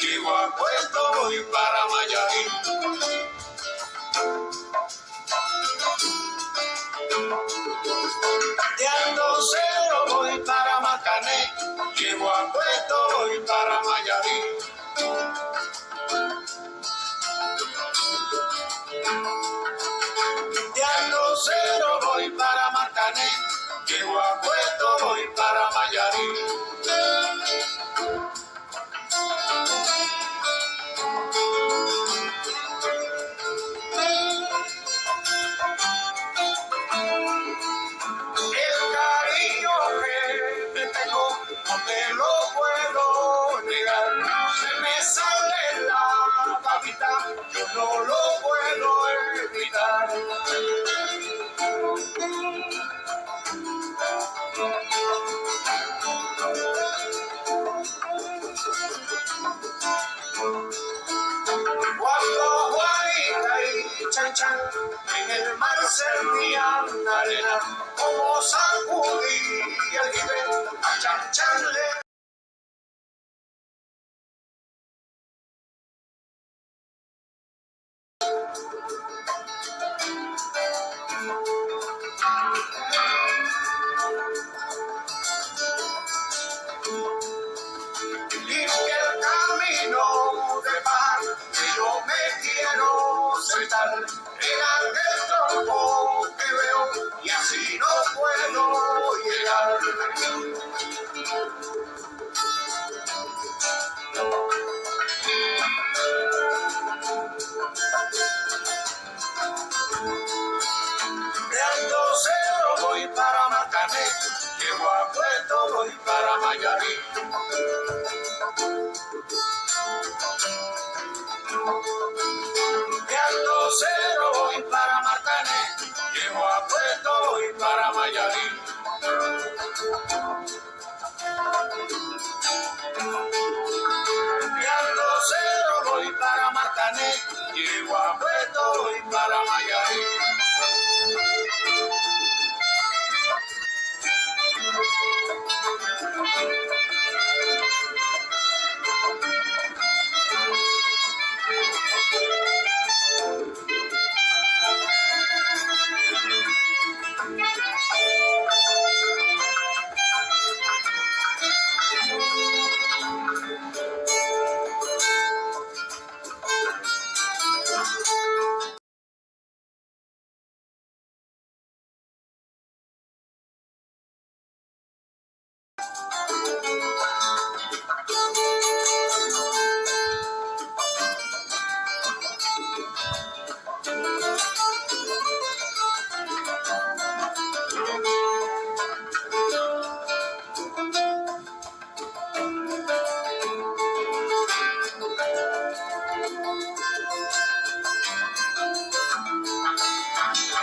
Llego a Puerto, voy para Mayarín. De Ando Cero voy para Macané. Llego a Puerto, voy para Mayarín. De Ando Cero voy para Macané. Llego a Puerto, voy para Mayarín. No te lo puedo negar, se me sale la babita, yo no lo puedo evitar. Cuando Juanita y Chan Chan en el mar servían arena, como sacudía el jibe, a Chan Chan le sentar en aquel tronco que veo y así no puedo llegar. De Alto Cero voy para Marcané, llego a Puerto, voy para Mayarí. De Alto Cero voy para Marcané, llego a Puerto, voy para Mayarí. De Alto Cero voy para Marcané, llego a Puerto, voy para Mayarí.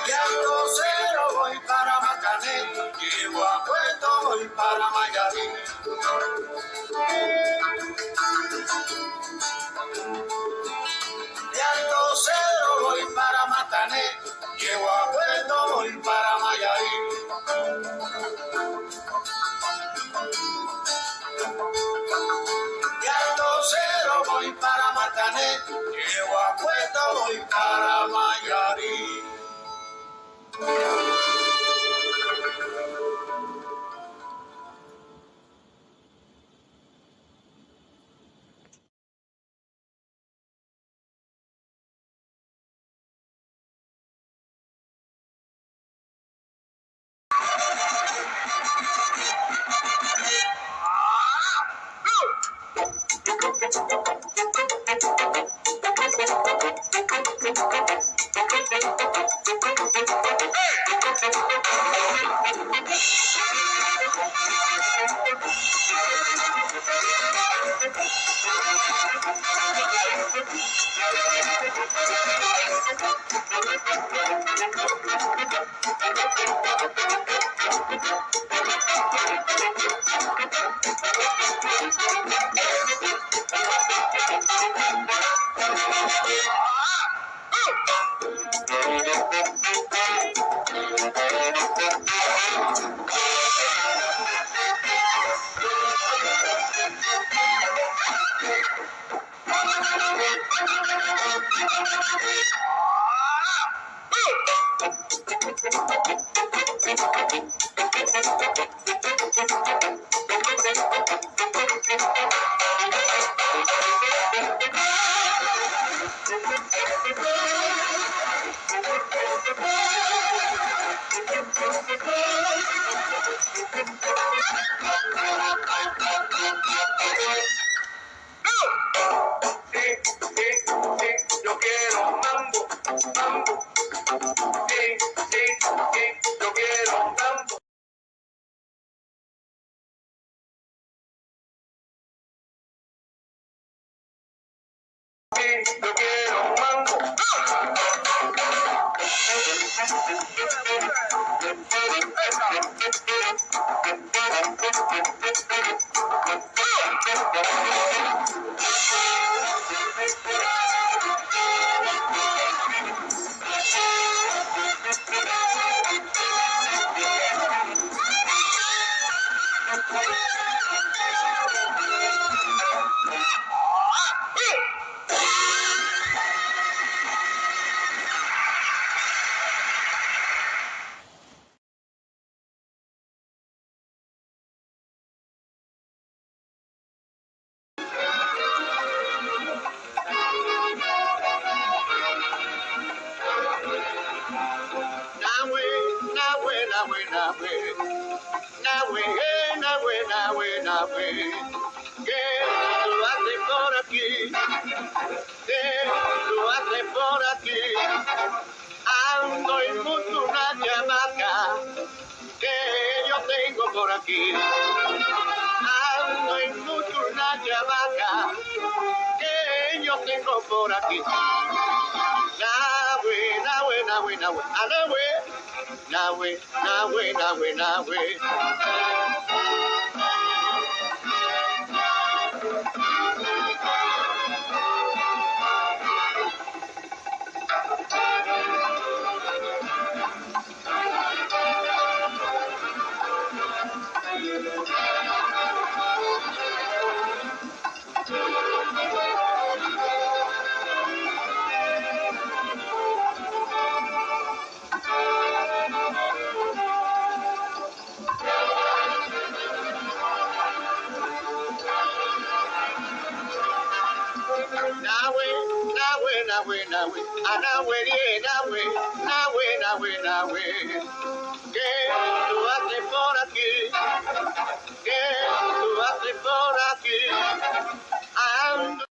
De Alto Cero voy para Marcané, llego a Puerto, voy para Mayarí. De Alto Cero voy para Marcané, llego a Puerto, voy para Mayarí. De Alto Cero voy para Marcané, llego a Puerto, voy para Mayarí. Yo quiero mambo, mambo. Yo quiero mambo. Yo quiero ¿Qué tú haces por aquí? ¿Qué tú haces por aquí? Ando y busco una chamaca que yo tengo por aquí. Ando y busco una chamaca que yo tengo por aquí. Nahue, nahue, nahue, nahue, nahue, nahue, nahue, nahue, nahue. ¿Qué tú haces por aquí? ¿Qué tú haces por aquí? Ando.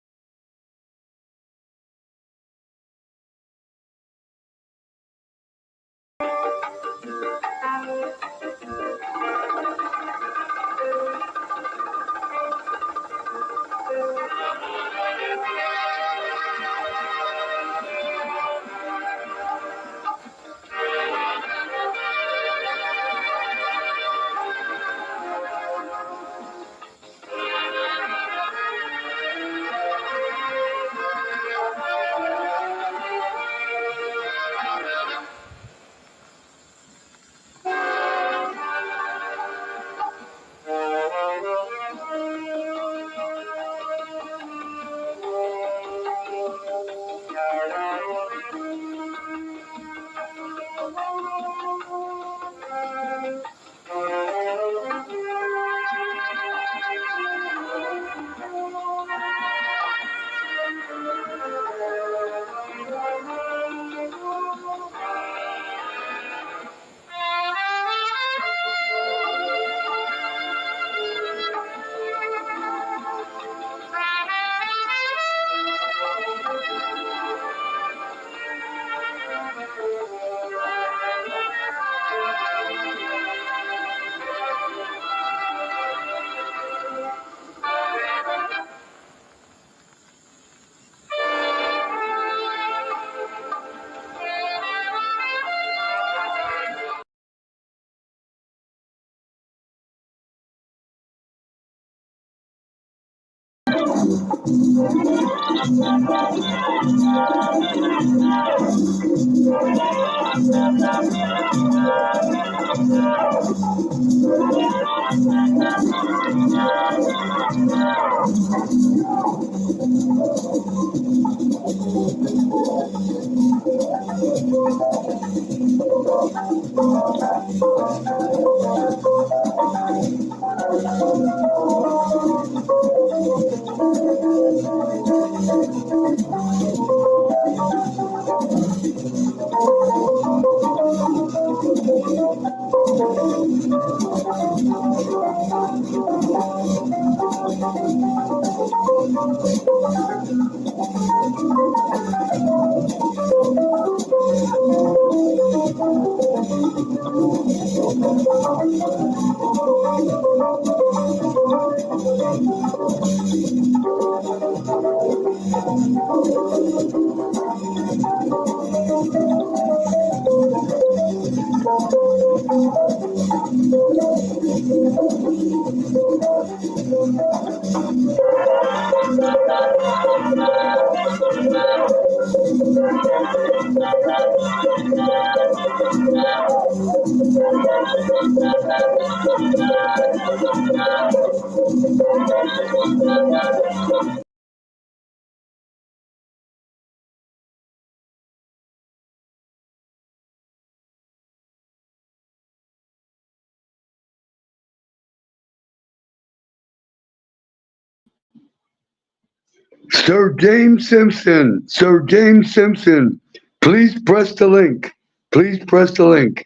Sir James Simpson, Sir James Simpson, please press the link. Please press the link.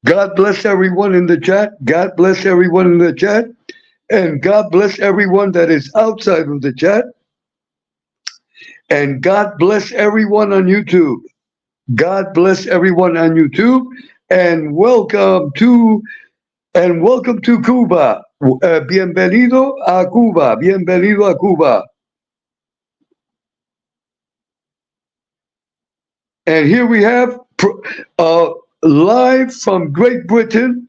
God bless everyone in the chat. God bless everyone in the chat. And God bless everyone that is outside of the chat. And God bless everyone on YouTube. God bless everyone on YouTube. And welcome to Cuba. Bienvenido a Cuba. Bienvenido a Cuba. And here we have live from Great Britain,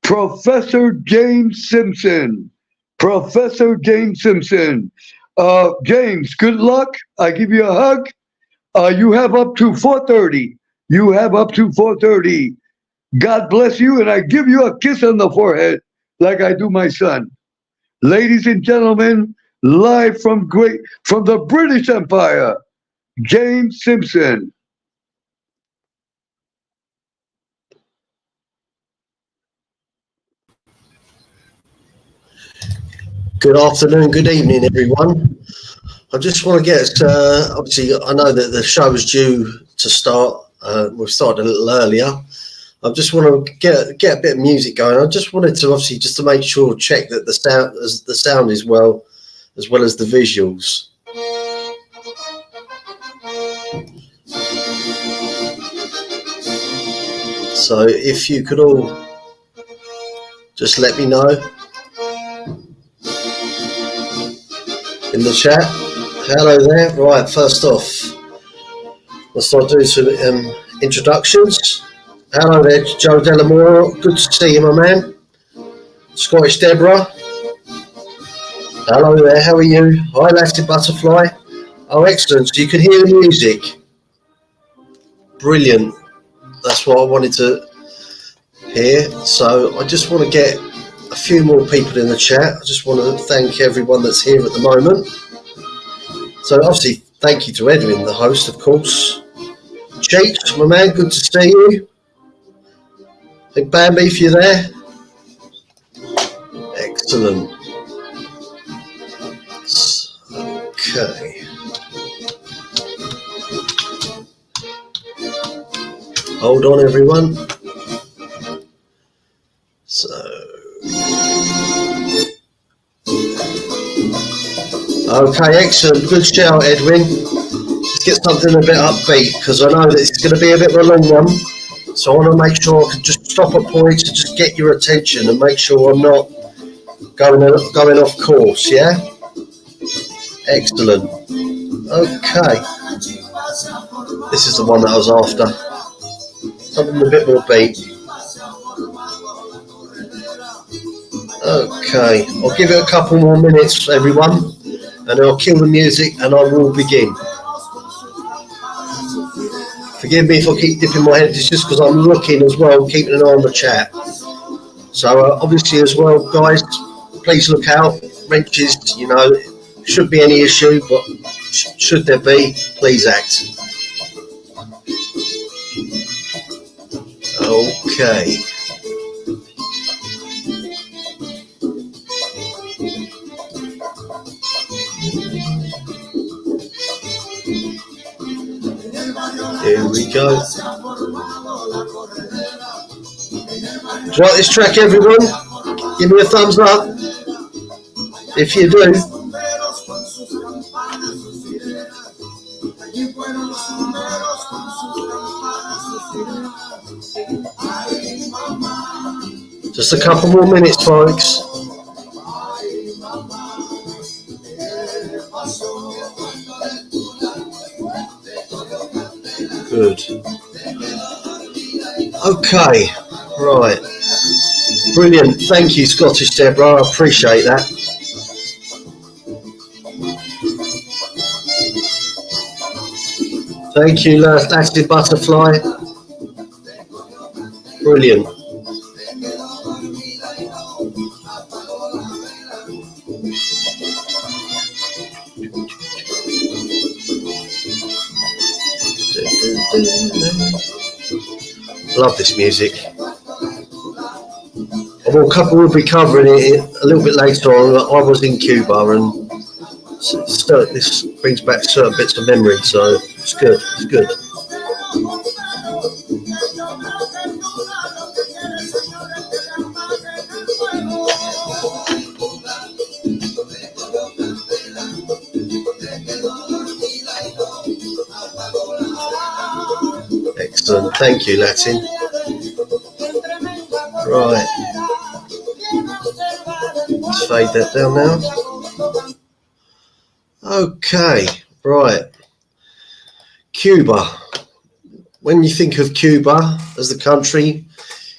Professor James Simpson. Professor James Simpson. James, good luck. I give you a hug. You have up to 4:30. You have up to 4:30. God bless you, and I give you a kiss on the forehead like I do my son. Ladies and gentlemen, live from the British Empire, James Simpson. Good afternoon, good evening, everyone. I just want to get, obviously, I know that the show is due to start. We've started a little earlier. I just want to get a bit of music going. I just wanted to, obviously, just to make sure, check that the sound is well as the visuals. So if you could all just let me know in the chat. Hello there. Right, first off, let's start doing some introductions. Hello there, Joe Delamore. Good to see you, my man. Scottish Deborah. Hello there, how are you? Hi, Elastic Butterfly. Oh, excellent. So you can hear the music. Brilliant. That's what I wanted to hear. So I just want to get a few more people in the chat. I just want to thank everyone that's here at the moment. So obviously, thank you to Edwin, the host, of course. Cheech, my man, good to see you. Big Bambi, if you're there. Excellent. Okay. Hold on, everyone. So. Okay, excellent. Good shout, Edwin. Let's get something a bit upbeat, because I know that it's going to be a bit of a long one. So I want to make sure I can just stop at points and just get your attention and make sure I'm not going off course, yeah? Excellent. Okay. This is the one that I was after. Something a bit more beat. Okay. I'll give it a couple more minutes, everyone, and I'll kill the music and I will begin. Forgive me if I keep dipping my head, it's just because I'm looking as well, keeping an eye on the chat. So obviously as well, guys, please look out. Wrenches, you know, should be any issue, but should there be, please act. Okay. Here we go. Do you like this track, everyone? Give me a thumbs up if you do. Just a couple more minutes, folks. Good. Okay, right. Brilliant. Thank you, Scottish Deborah. I appreciate that. Thank you, Acid Butterfly. Brilliant. Love this music. We'll be covering it a little bit later on. I was in Cuba, and this brings back certain bits of memory, so it's good. It's good. Excellent. Thank you, Latin. Right. Let's fade that down now. Okay. Right. Cuba. When you think of Cuba as the country,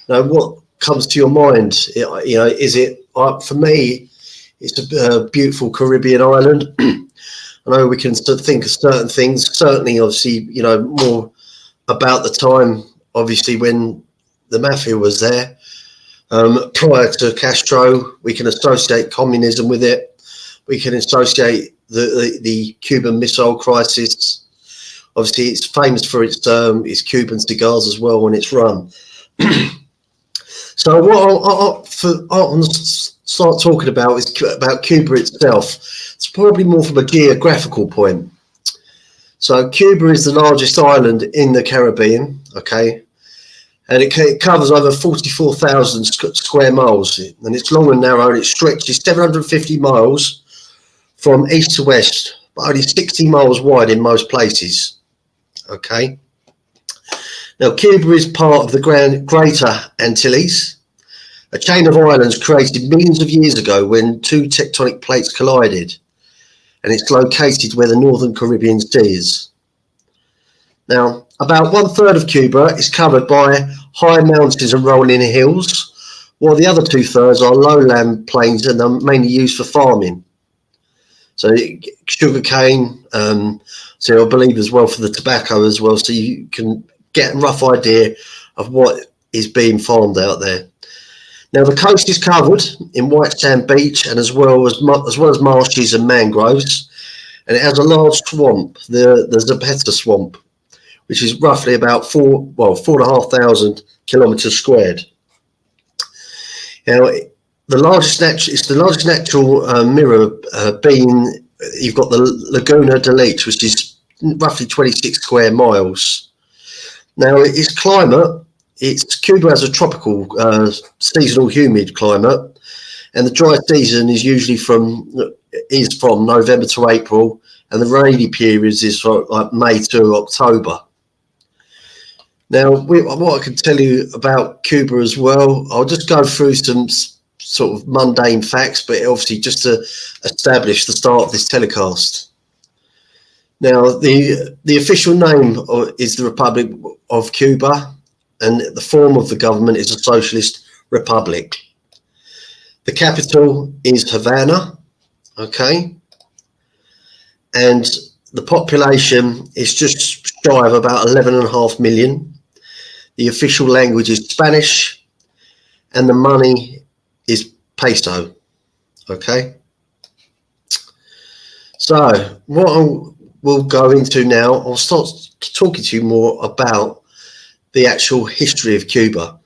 what comes to your mind? Is it for me? It's a beautiful Caribbean island. I know we can think of certain things. Certainly, obviously, more about the time, obviously, when the mafia was there. Prior to Castro, we can associate communism with it. We can associate the Cuban Missile Crisis. Obviously, it's famous for its Cuban cigars as well when it's run. So what I'll start talking about is about Cuba itself. It's probably more from a geographical point. So Cuba is the largest island in the Caribbean, okay? And it covers over 44,000 square miles. And it's long and narrow, and it stretches 750 miles from east to west, but only 60 miles wide in most places, okay? Now, Cuba is part of the Greater Antilles, a chain of islands created millions of years ago when two tectonic plates collided, and it's located where the Northern Caribbean Sea is. Now, about 1/3 of Cuba is covered by high mountains and rolling hills, while the other 2/3 are lowland plains and are mainly used for farming. So sugarcane, so I believe as well for the tobacco as well, so you can get a rough idea of what is being farmed out there. Now the coast is covered in white sand beach and as well as marshes and mangroves, and it has a large swamp, the Zapata swamp, which is roughly about 4,500 kilometers squared. Now it's the largest natural mirror being, you've got the Laguna de Leche, which is roughly 26 square miles. Now its climate, Cuba has a tropical seasonal humid climate, and the dry season is usually from November to April, and the rainy periods is from like May to October. Now, what I can tell you about Cuba as well, I'll just go through some sort of mundane facts, but obviously just to establish the start of this telecast. Now, the official name is the Republic of Cuba, and the form of the government is a socialist republic. The capital is Havana, okay? And the population is just shy of about 11.5 million. The official language is Spanish, and the money is peso, okay? So what we'll go into now, I'll start talking to you more about the actual history of Cuba.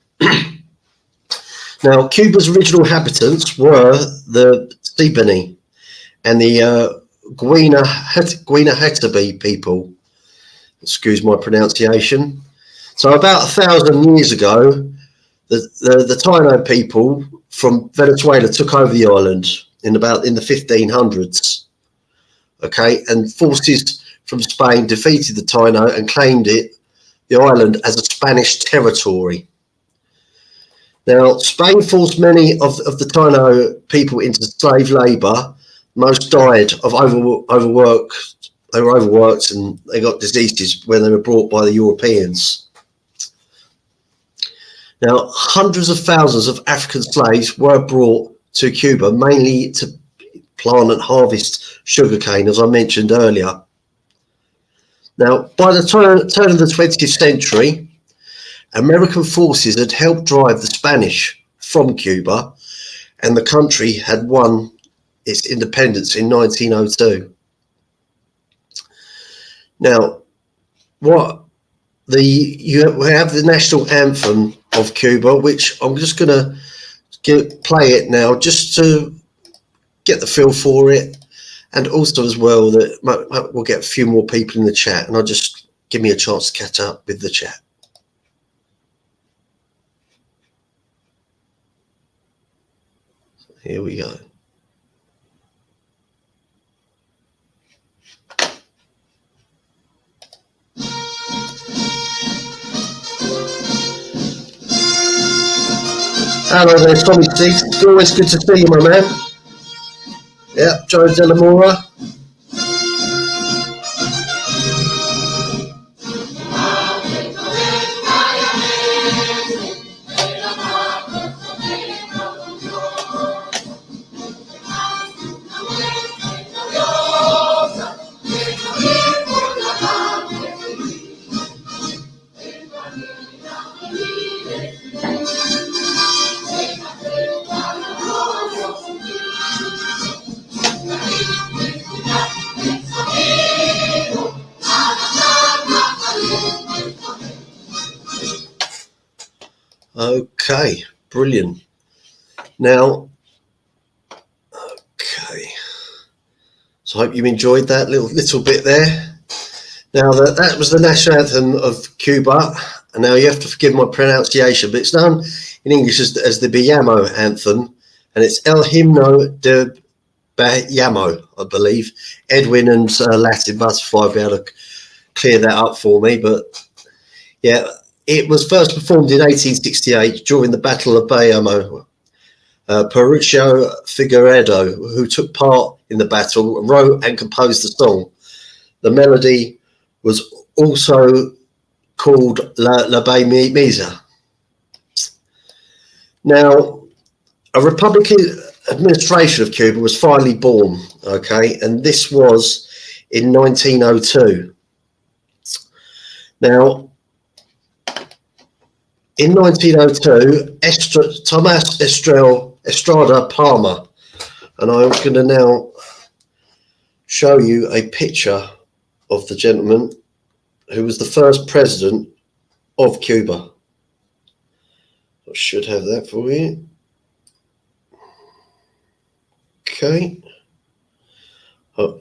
Now, Cuba's original inhabitants were the Siboney and the Guinahetabe people. Excuse my pronunciation. So about 1,000 years ago, the Taino people from Venezuela took over the island in the 1500s. Okay, and forces from Spain defeated the Taino and claimed the island as a Spanish territory. Now, Spain forced many of the Taino people into slave labour. Most died of overwork. They were overworked and they got diseases when they were brought by the Europeans. Now, hundreds of thousands of African slaves were brought to Cuba, mainly to plant and harvest sugarcane, as I mentioned earlier. Now, by the turn of the 20th century, American forces had helped drive the Spanish from Cuba, and the country had won its independence in 1902. Now, you have the national anthem of Cuba, which I'm just going to play it now, just to get the feel for it, and also as well that we'll get a few more people in the chat, and I'll just give me a chance to catch up with the chat. Here we go. Hello there, Tommy Six. It's always good to see you, my man. Yeah, Joe Delamora. Okay, brilliant. Now, okay. So I hope you enjoyed that little bit there. Now that was the national anthem of Cuba, and now you have to forgive my pronunciation, but it's known in English as the Bayamo anthem, and it's El Himno de Bayamo, I believe. Edwin and Latin Butterfly will be able to clear that up for me, but yeah, it was first performed in 1868 during the Battle of Bayamo. Mauricio Figueredo, who took part in the battle, wrote and composed the song. The melody was also called La Bay Misa. Now, a Republican administration of Cuba was finally born, okay, and this was in 1902. Now, in 1902, Tomas Estrada Palmer, and I'm going to now show you a picture of the gentleman who was the first president of Cuba. I should have that for you. Okay. Oh,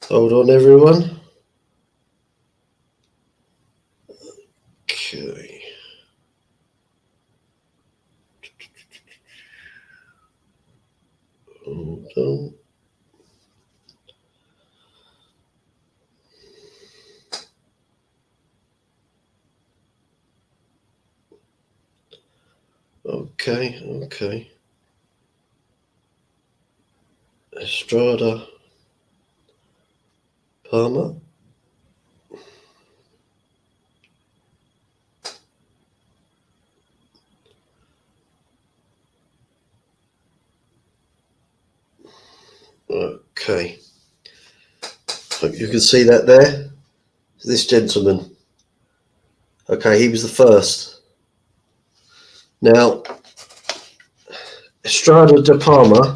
hold on, everyone. Okay. Hold on. Okay. Estrada Palmer. Okay. Hope you can see that there. This gentleman. Okay, he was the first. Now, Estrada de Palma,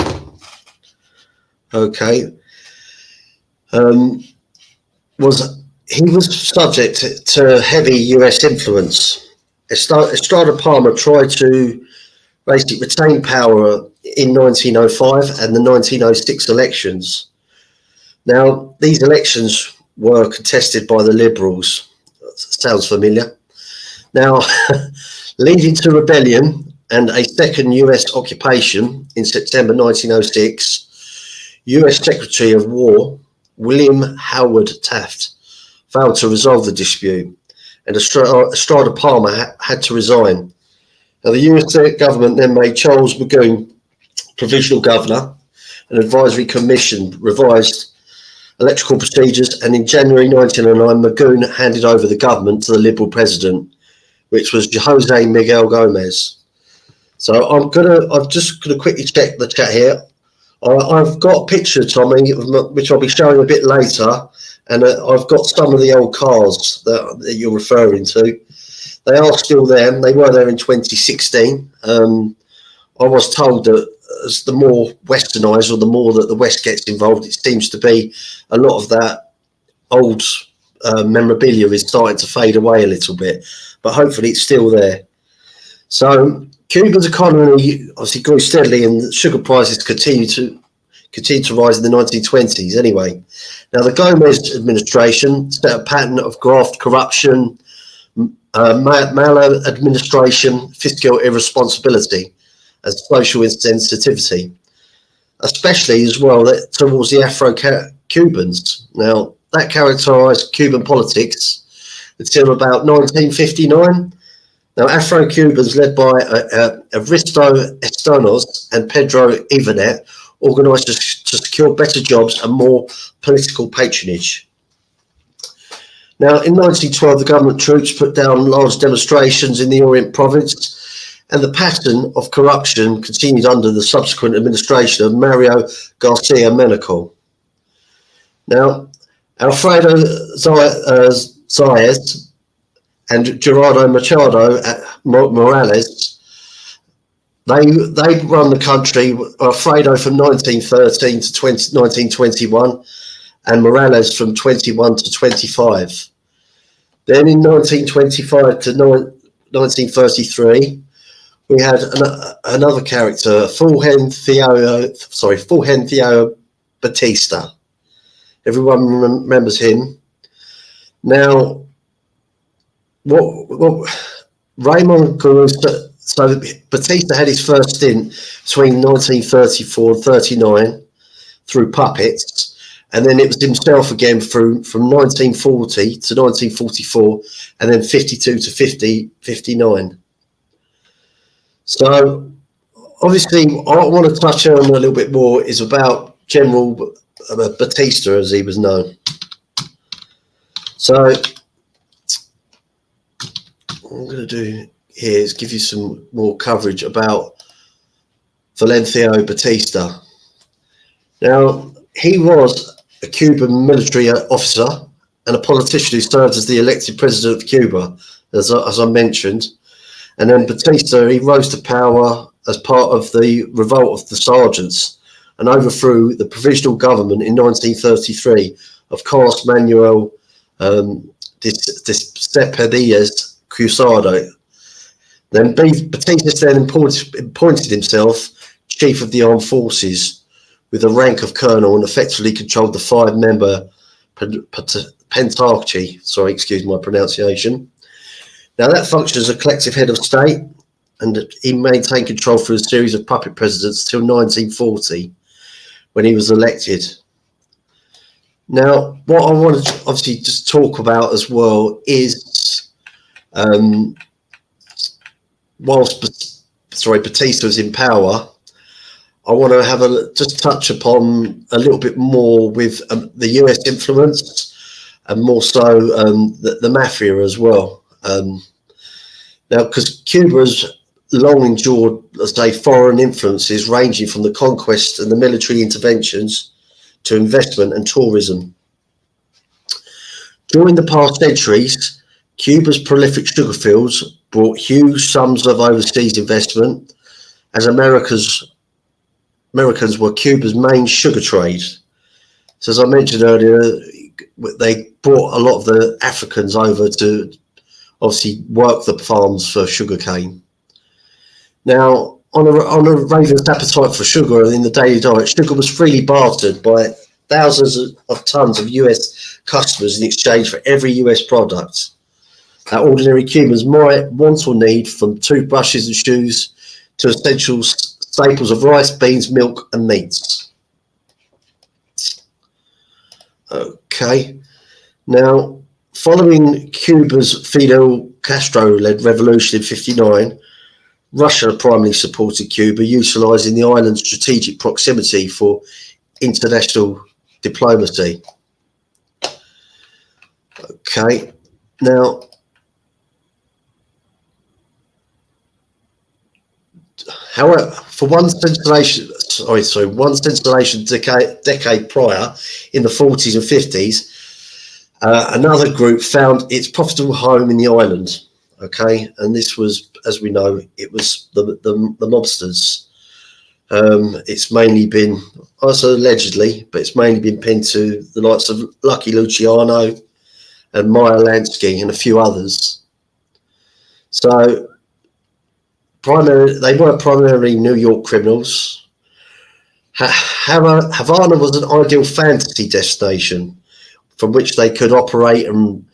okay, was subject to heavy US influence. Estrada Palmer tried to basically retain power in 1905 and the 1906 elections. Now, these elections were contested by the Liberals. Sounds familiar. Now, leading to rebellion and a second US occupation in September 1906, US Secretary of War William Howard Taft failed to resolve the dispute, and Estrada Palmer had to resign. Now, the US government then made Charles Magoon provisional governor. An advisory commission revised electoral procedures, and in January 1909, Magoon handed over the government to the Liberal president, which was Jose Miguel Gomez. So I'm just gonna quickly check the chat here. I've got a picture, Tommy, which I'll be showing a bit later, and I've got some of the old cars that you're referring to. They are still there. They were there in 2016. I was told that as the more westernised, or the more that the West gets involved, it seems to be a lot of that old memorabilia is starting to fade away a little bit, but hopefully it's still there. So Cuba's economy obviously grew steadily, and sugar prices continued to rise in the 1920s anyway. Now, the Gomez administration set a pattern of graft corruption, maladministration, fiscal irresponsibility, and social insensitivity, especially as well towards the Afro-Cubans. Now, that characterised Cuban politics until about 1959, Now, Afro-Cubans led by Aristo Estanos and Pedro Ivanet organised to secure better jobs and more political patronage. Now, in 1912, the government troops put down large demonstrations in the Orient province, and the pattern of corruption continued under the subsequent administration of Mario Garcia Menacol. Now, Alfredo Zayas and Gerardo Machado Morales, they run the country, Alfredo from 1913 to 1921, and Morales from 21 to 25. Then in 1925 to 1933, we had another character, Fulgencio Batista. Everyone remembers him. Now, what Raymond Garusa, so Batista had his first stint between 1934 and 39 through puppets, and then it was himself again from 1940 to 1944, and then 52 to 59. So obviously what I want to touch on a little bit more is about General Batista, as he was known. So what I'm going to do here is give you some more coverage about Fulgencio Batista. Now, he was a Cuban military officer and a politician who served as the elected president of Cuba, as I mentioned. And then Batista, he rose to power as part of the revolt of the sergeants and overthrew the provisional government in 1933 of Carlos Manuel Cepedias Cruzado. Then Batista then appointed himself chief of the armed forces with the rank of colonel and effectively controlled the 5-member pentarchy. Sorry, excuse my pronunciation. Now, that functions as a collective head of state, and he maintained control through a series of puppet presidents till 1940, when he was elected. Now, what I want to obviously just talk about as well is, whilst Batista was in power, I want to have just touch upon a little bit more with the US influence, and more so the mafia as well. Now, because Cuba has long endured, let's say, foreign influences ranging from the conquest and the military interventions to investment and tourism. During the past centuries, Cuba's prolific sugar fields brought huge sums of overseas investment, as Americans were Cuba's main sugar trade. So, as I mentioned earlier, they brought a lot of the Africans over to obviously work the farms for sugarcane. Now, on a ravenous appetite for sugar in the daily diet, sugar was freely bartered by thousands of tons of US customers in exchange for every US product that ordinary Cubans might want or need, from toothbrushes and shoes to essential staples of rice, beans, milk, and meats. Okay, now, following Cuba's Fidel Castro-led revolution in '59, Russia primarily supported Cuba, utilising the island's strategic proximity for international diplomacy. Okay, now, however, for one scintillation decade prior, in the 40s and 50s, another group found its profitable home in the island. Okay, and this was, as we know, it was the mobsters. It's mainly been, also allegedly, but it's mainly been pinned to the likes of Lucky Luciano and Meyer Lansky and a few others. So, they were primarily New York criminals. Havana was an ideal fantasy destination from which they could operate and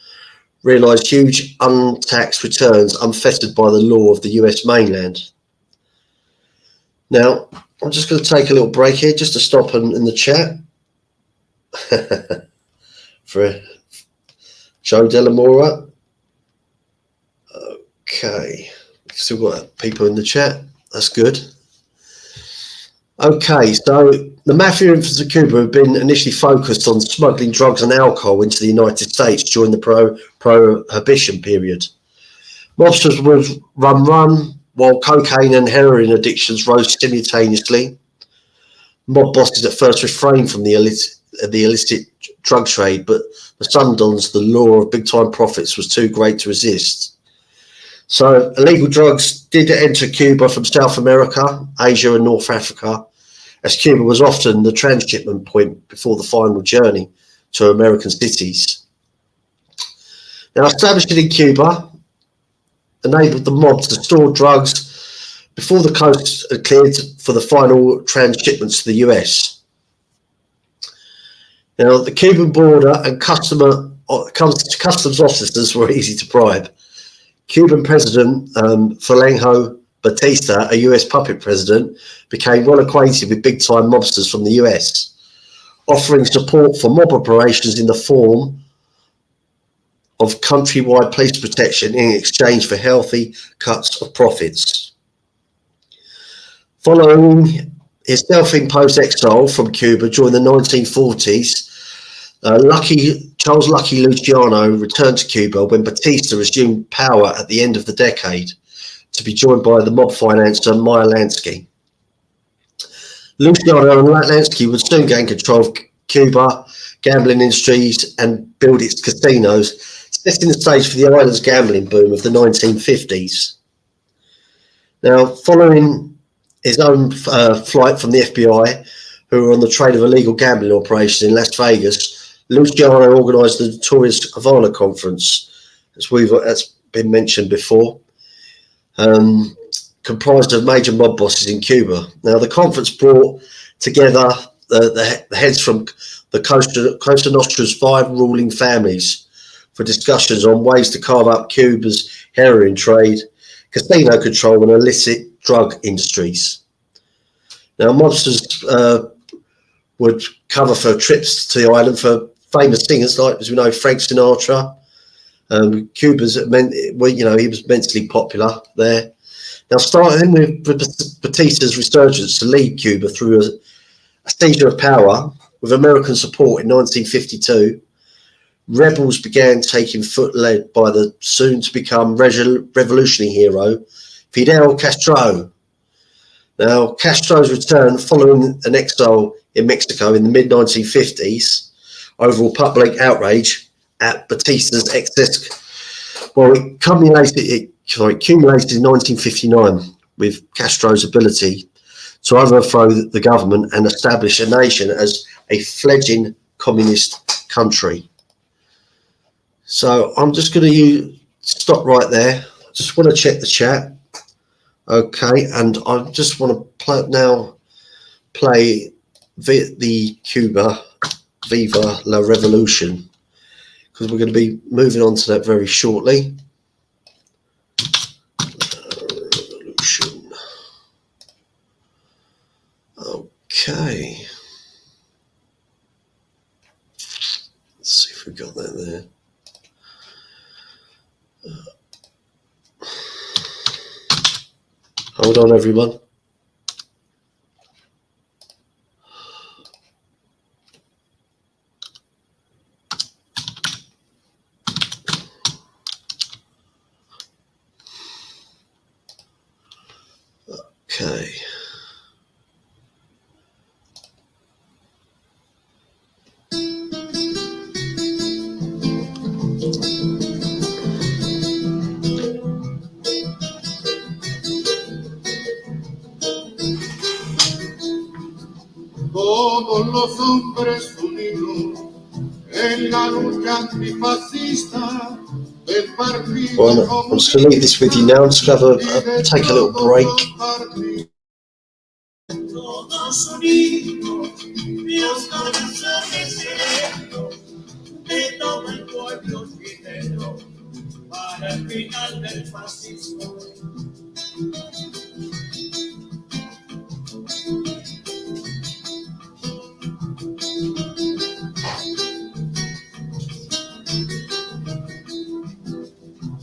realise huge untaxed returns unfettered by the law of the US mainland. Now, I'm just going to take a little break here just to stop in the chat for Joe Delamora. Okay, still got people in the chat. That's good. Okay, so the mafia influence of Cuba have been initially focused on smuggling drugs and alcohol into the United States during the prohibition period. Mobsters would run while cocaine and heroin addictions rose simultaneously. Mob bosses at first refrained from the illicit drug trade, but the Sundons, the lure of big-time profits was too great to resist. So illegal drugs did enter Cuba from South America, Asia and North Africa, as Cuba was often the transshipment point before the final journey to American cities. Now, establishing in Cuba enabled the mob to store drugs before the coast had cleared for the final transshipments to the US. Now, the Cuban border and customs officers were easy to bribe. Cuban President Fulgencio Batista, a US puppet president, became well acquainted with big-time mobsters from the US, offering support for mob operations in the form of countrywide police protection in exchange for healthy cuts of profits. Following his self-imposed exile from Cuba during the 1940s, Charles Lucky Luciano returned to Cuba when Batista assumed power at the end of the decade, to be joined by the mob financer Meyer Lansky. Luciano and Lansky would soon gain control of Cuba, gambling industries, and build its casinos, setting the stage for the island's gambling boom of the 1950s. Now, following his own flight from the FBI, who were on the trail of illegal gambling operations in Las Vegas, Luciano organised the notorious Havana Conference, that's been mentioned before. Comprised of major mob bosses in Cuba. Now, the conference brought together the heads from the Cosa Nostra's 5 ruling families for discussions on ways to carve up Cuba's heroin trade, casino control, and illicit drug industries. Now, mobsters would cover for trips to the island for famous singers like, as we know, Frank Sinatra. Cuba's he was immensely popular there. Now, starting with Batista's resurgence to lead Cuba through a seizure of power with American support in 1952, rebels began taking foot led by the soon-to-become revolutionary hero, Fidel Castro. Now, Castro's return following an exile in Mexico in the mid-1950s, overall public outrage at Batista's excess, well, it accumulated in 1959 with Castro's ability to overthrow the government and establish a nation as a fledgling communist country. So I'm just going to stop right there. I just want to check the chat. Okay, and I just want to play the Cuba Viva la Revolution, because we're going to be moving on to that very shortly. Revolution. Okay. Let's see if we got that there. Hold on, everyone. Okay. Todos los hombres unidos en la lucha antifascista del partido. Well, I'm just going to leave this with you now. I'm just going to take a little break. Todos unidos, Dios nos ofreciendo de todo el pueblo chileno para el final del fascismo.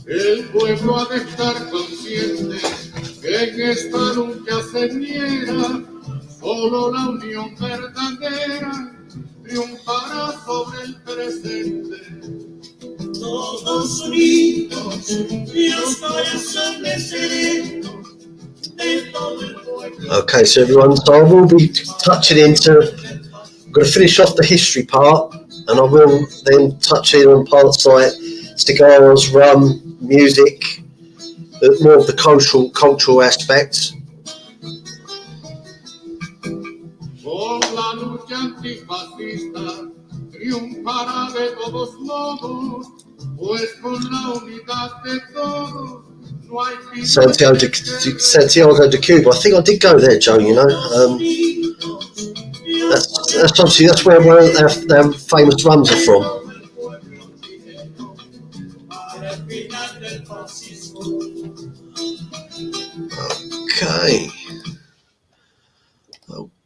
El pueblo ha de estar consciente que en esta nunca se niega, solo la unión verdadera triunfará sobre el presente. Todos unidos y los corazones serenos de todo el pueblo. Okay, so everyone, so I will be touching into, I'm going to finish off the history part, and I will then touch in on parts like cigars, rum, music, more of the cultural aspects. Por la lucha antifascista triunfará de todos modos, pues con la unidad de todos no hay Santiago de Cuba. I think I did go there, Joe. You know, that's obviously that's where one of their famous rums are from.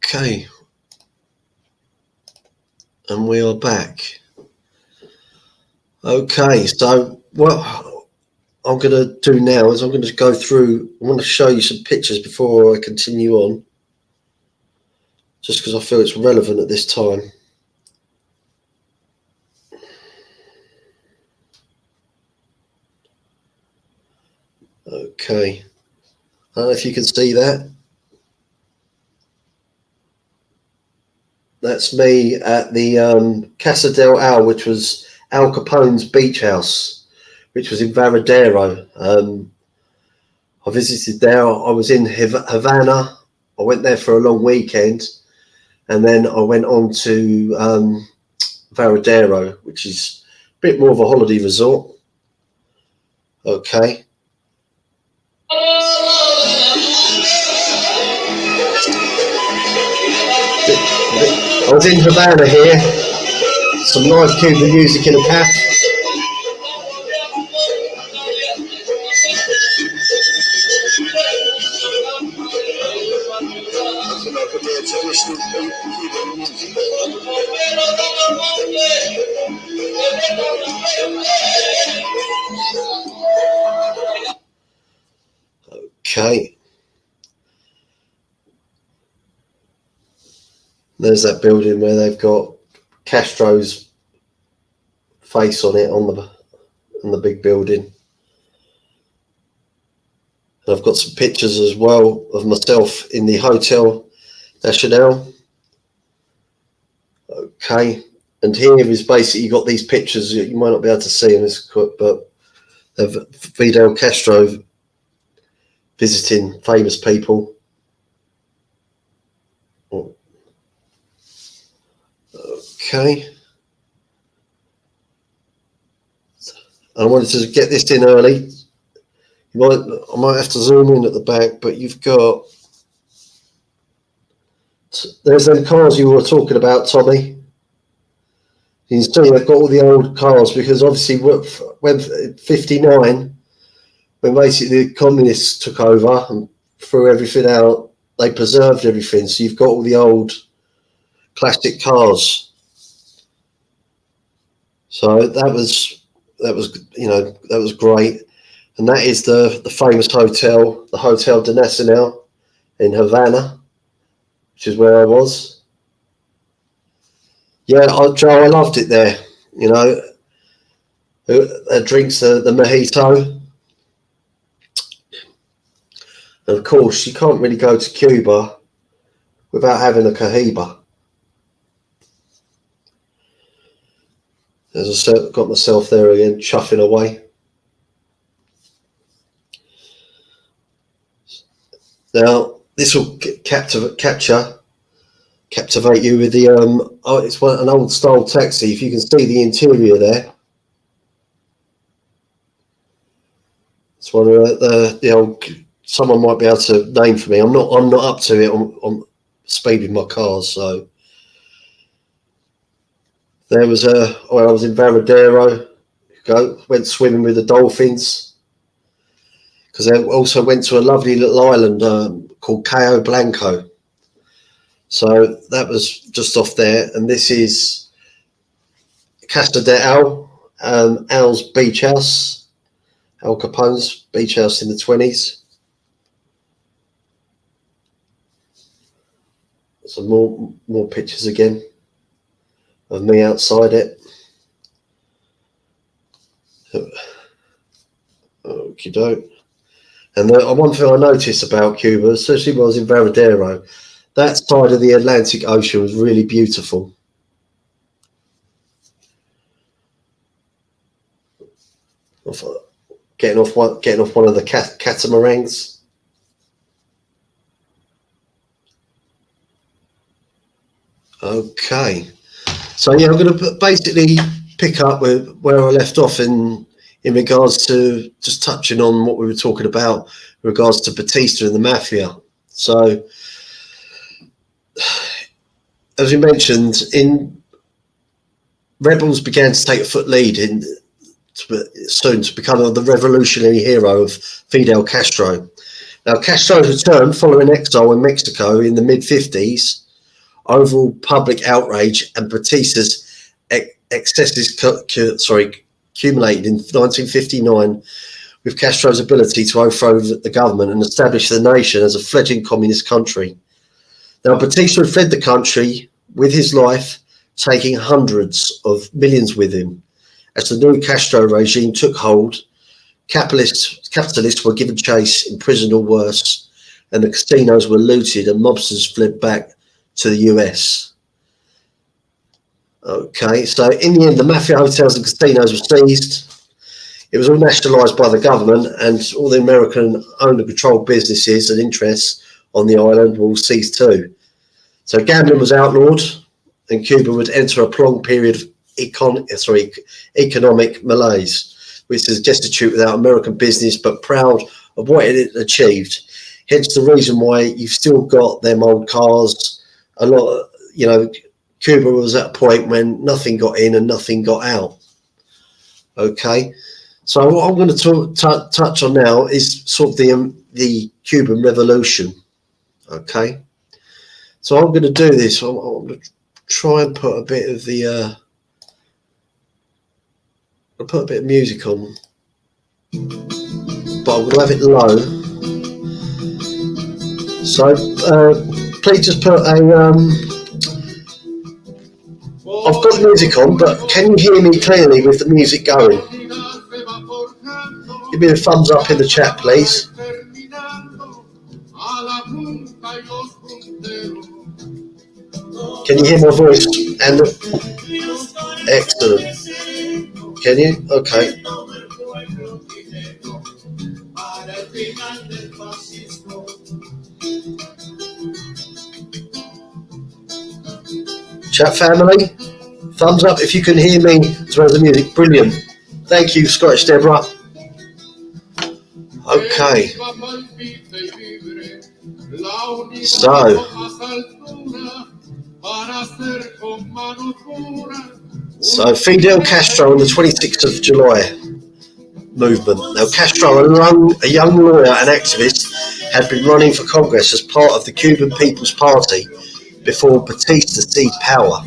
Okay, and we are back. Okay, so what I'm going to do now is I'm going to go through. I want to show you some pictures before I continue on, just because I feel it's relevant at this time. Okay, I don't know if you can see that. That's me at the Casa del Al, which was Al Capone's beach house, which was in Varadero. I visited there. I was in Havana. I went there for a long weekend, and then I went on to Varadero, which is a bit more of a holiday resort. Okay. I was in Havana here. Some nice Cuban music in a cafe. Okay. There's that building where they've got Castro's face on it on the big building. And I've got some pictures as well of myself in the Hotel Nacional. Okay, and here is basically, you got these pictures, you might not be able to see them, but of Fidel Castro visiting famous people. Okay. I wanted to get this in early. I might have to zoom in at the back, but you've got, there's them cars you were talking about, Tommy. You can see they've got all the old cars, because obviously when 59, when basically the communists took over and threw everything out, they preserved everything. So you've got all the old classic cars. So that was great. And that is the famous hotel, the Hotel de Nacional in Havana, which is where I was. Yeah, Joe, I loved it there. You know, drinks the mojito. And of course, you can't really go to Cuba without having a cohiba. As I said, got myself there again, chuffing away. Now, this will captivate you with the it's an old style taxi. If you can see the interior there, it's one of the old. Someone might be able to name for me. I'm not up to it. I'm speeding my cars. So there was I was in Varadero. Went swimming with the dolphins. Because I also went to a lovely little island called Cayo Blanco. So that was just off there. And this is Casa de Al, Al's beach house, Al Capone's beach house in the 20s. Some more pictures again of me outside it. Okie doke. And one thing I noticed about Cuba, especially when I was in Varadero, that side of the Atlantic Ocean was really beautiful. Getting off one of the catamarans. Okay, so yeah, I'm going to basically pick up where I left off in regards to just touching on what we were talking about in regards to Batista and the mafia. So, as we mentioned, rebels began to take a foot lead soon to become the revolutionary hero of Fidel Castro. Now, Castro's return following exile in Mexico in the mid-50s, overall public outrage and Batista's excesses accumulated in 1959 with Castro's ability to overthrow the government and establish the nation as a fledgling communist country. Now, Batista had fled the country with his life, taking hundreds of millions with him. As the new Castro regime took hold, capitalists were given chase, imprisoned or worse, and the casinos were looted and mobsters fled back to the US. Okay, so in the end, the mafia hotels and casinos were seized. It was all nationalised by the government, and all the American owned and controlled businesses and interests on the island were all seized too. So gambling was outlawed, and Cuba would enter a prolonged period of economic malaise, which is destitute without American business, but proud of what it had achieved. Hence the reason why you've still got them old cars. A lot of, Cuba was at a point when nothing got in and nothing got out. Okay, so what I'm going to touch on now is sort of the Cuban Revolution. Okay, so I'm going to do this. I'm going to try and put a bit of I'll put a bit of music on, but I'm going to have it low. So please just put I've got music on, but can you hear me clearly with the music going? Give me a thumbs up in the chat, please. Can you hear my voice? And excellent. Can you? Okay. Chat family, thumbs up if you can hear me as well as the music. Brilliant. Thank you, Scottish Deborah. Okay. So Fidel Castro on the 26th of July movement. Now, Castro, a young lawyer and activist, had been running for Congress as part of the Cuban People's Party before Batista seized power.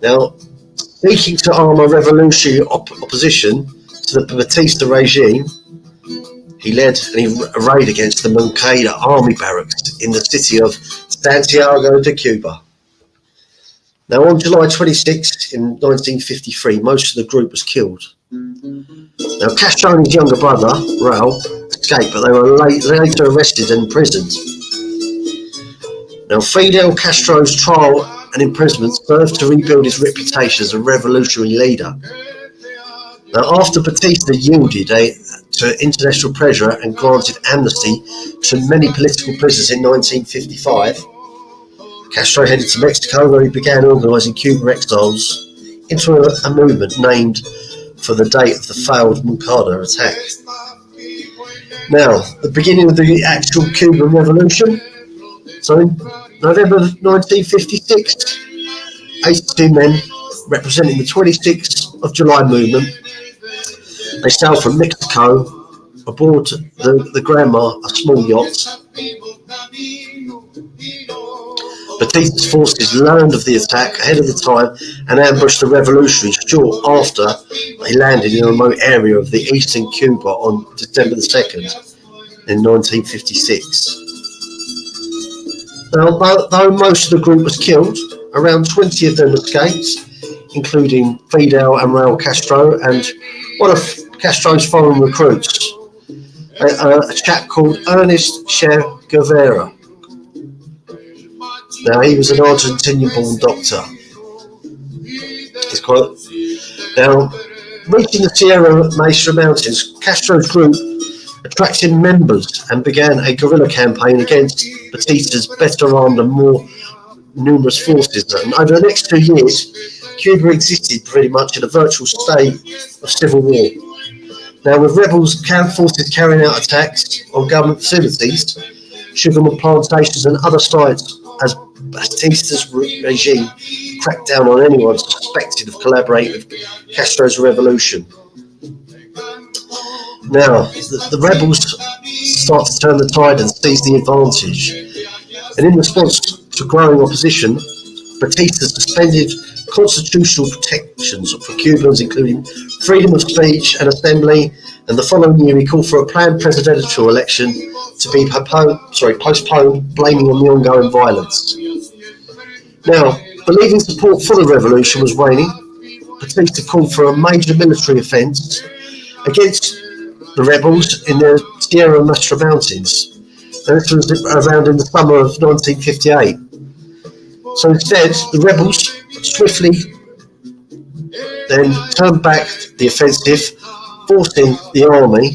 Now, seeking to arm a revolutionary opposition to the Batista regime, he led a raid against the Moncada army barracks in the city of Santiago de Cuba. Now, on July 26 in 1953, most of the group was killed. Now, Castro and his younger brother, Raul, escaped, but they were later arrested and imprisoned. Now, Fidel Castro's trial and imprisonment served to rebuild his reputation as a revolutionary leader. Now, after Batista yielded to international pressure and granted amnesty to many political prisoners in 1955, Castro headed to Mexico, where he began organising Cuban exiles into a movement named for the date of the failed Moncada attack. Now, the beginning of the actual Cuban Revolution. So in November 1956, 82 men representing the 26th of July movement, they sailed from Mexico aboard the Granma, a small yacht. Batista's forces learned of the attack ahead of the time and ambushed the revolutionaries short after they landed in a remote area of the eastern Cuba on December the 2nd in 1956. Now, though most of the group was killed, around 20 of them escaped, including Fidel and Raul Castro and one of Castro's foreign recruits, a chap called Ernest Che Guevara. Now, he was an Argentinian-born doctor. Now, reaching the Sierra Maestra Mountains, Castro's group attracted members and began a guerrilla campaign against Batista's better armed and more numerous forces. And over the next 2 years, Cuba existed pretty much in a virtual state of civil war. Now, with rebels forces carrying out attacks on government facilities, sugar plantations and other sites, as Batista's regime cracked down on anyone suspected of collaborating with Castro's revolution. Now, the rebels start to turn the tide and seize the advantage. And in response to growing opposition, Batista suspended constitutional protections for Cubans, including freedom of speech and assembly, and the following year he called for a planned presidential election to be postponed, blaming on the ongoing violence. Now, believing support for the revolution was waning, Batista called for a major military offence against the rebels in the Sierra Maestra Mountains. And this was around in the summer of 1958. So instead, the rebels swiftly then turned back the offensive, forcing the army.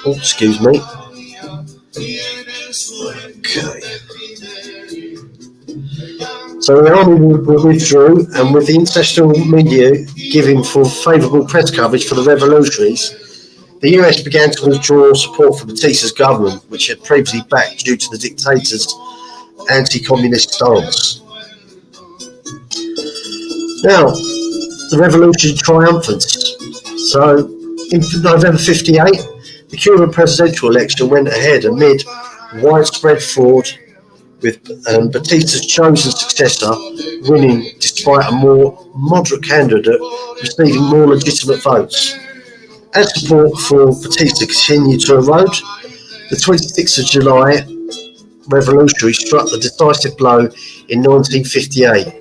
Oh, excuse me. Okay. So the army withdrew, and with the international media giving for favourable press coverage for the revolutionaries, the US began to withdraw support for Batista's government, which had previously backed due to the dictator's anti-communist stance. Now, the revolution triumphant. So, in November 58, the Cuban presidential election went ahead amid widespread fraud, with Batista's chosen successor winning despite a more moderate candidate receiving more legitimate votes. As support for Batista continued to erode, the 26th of July revolutionary struck the decisive blow in 1958,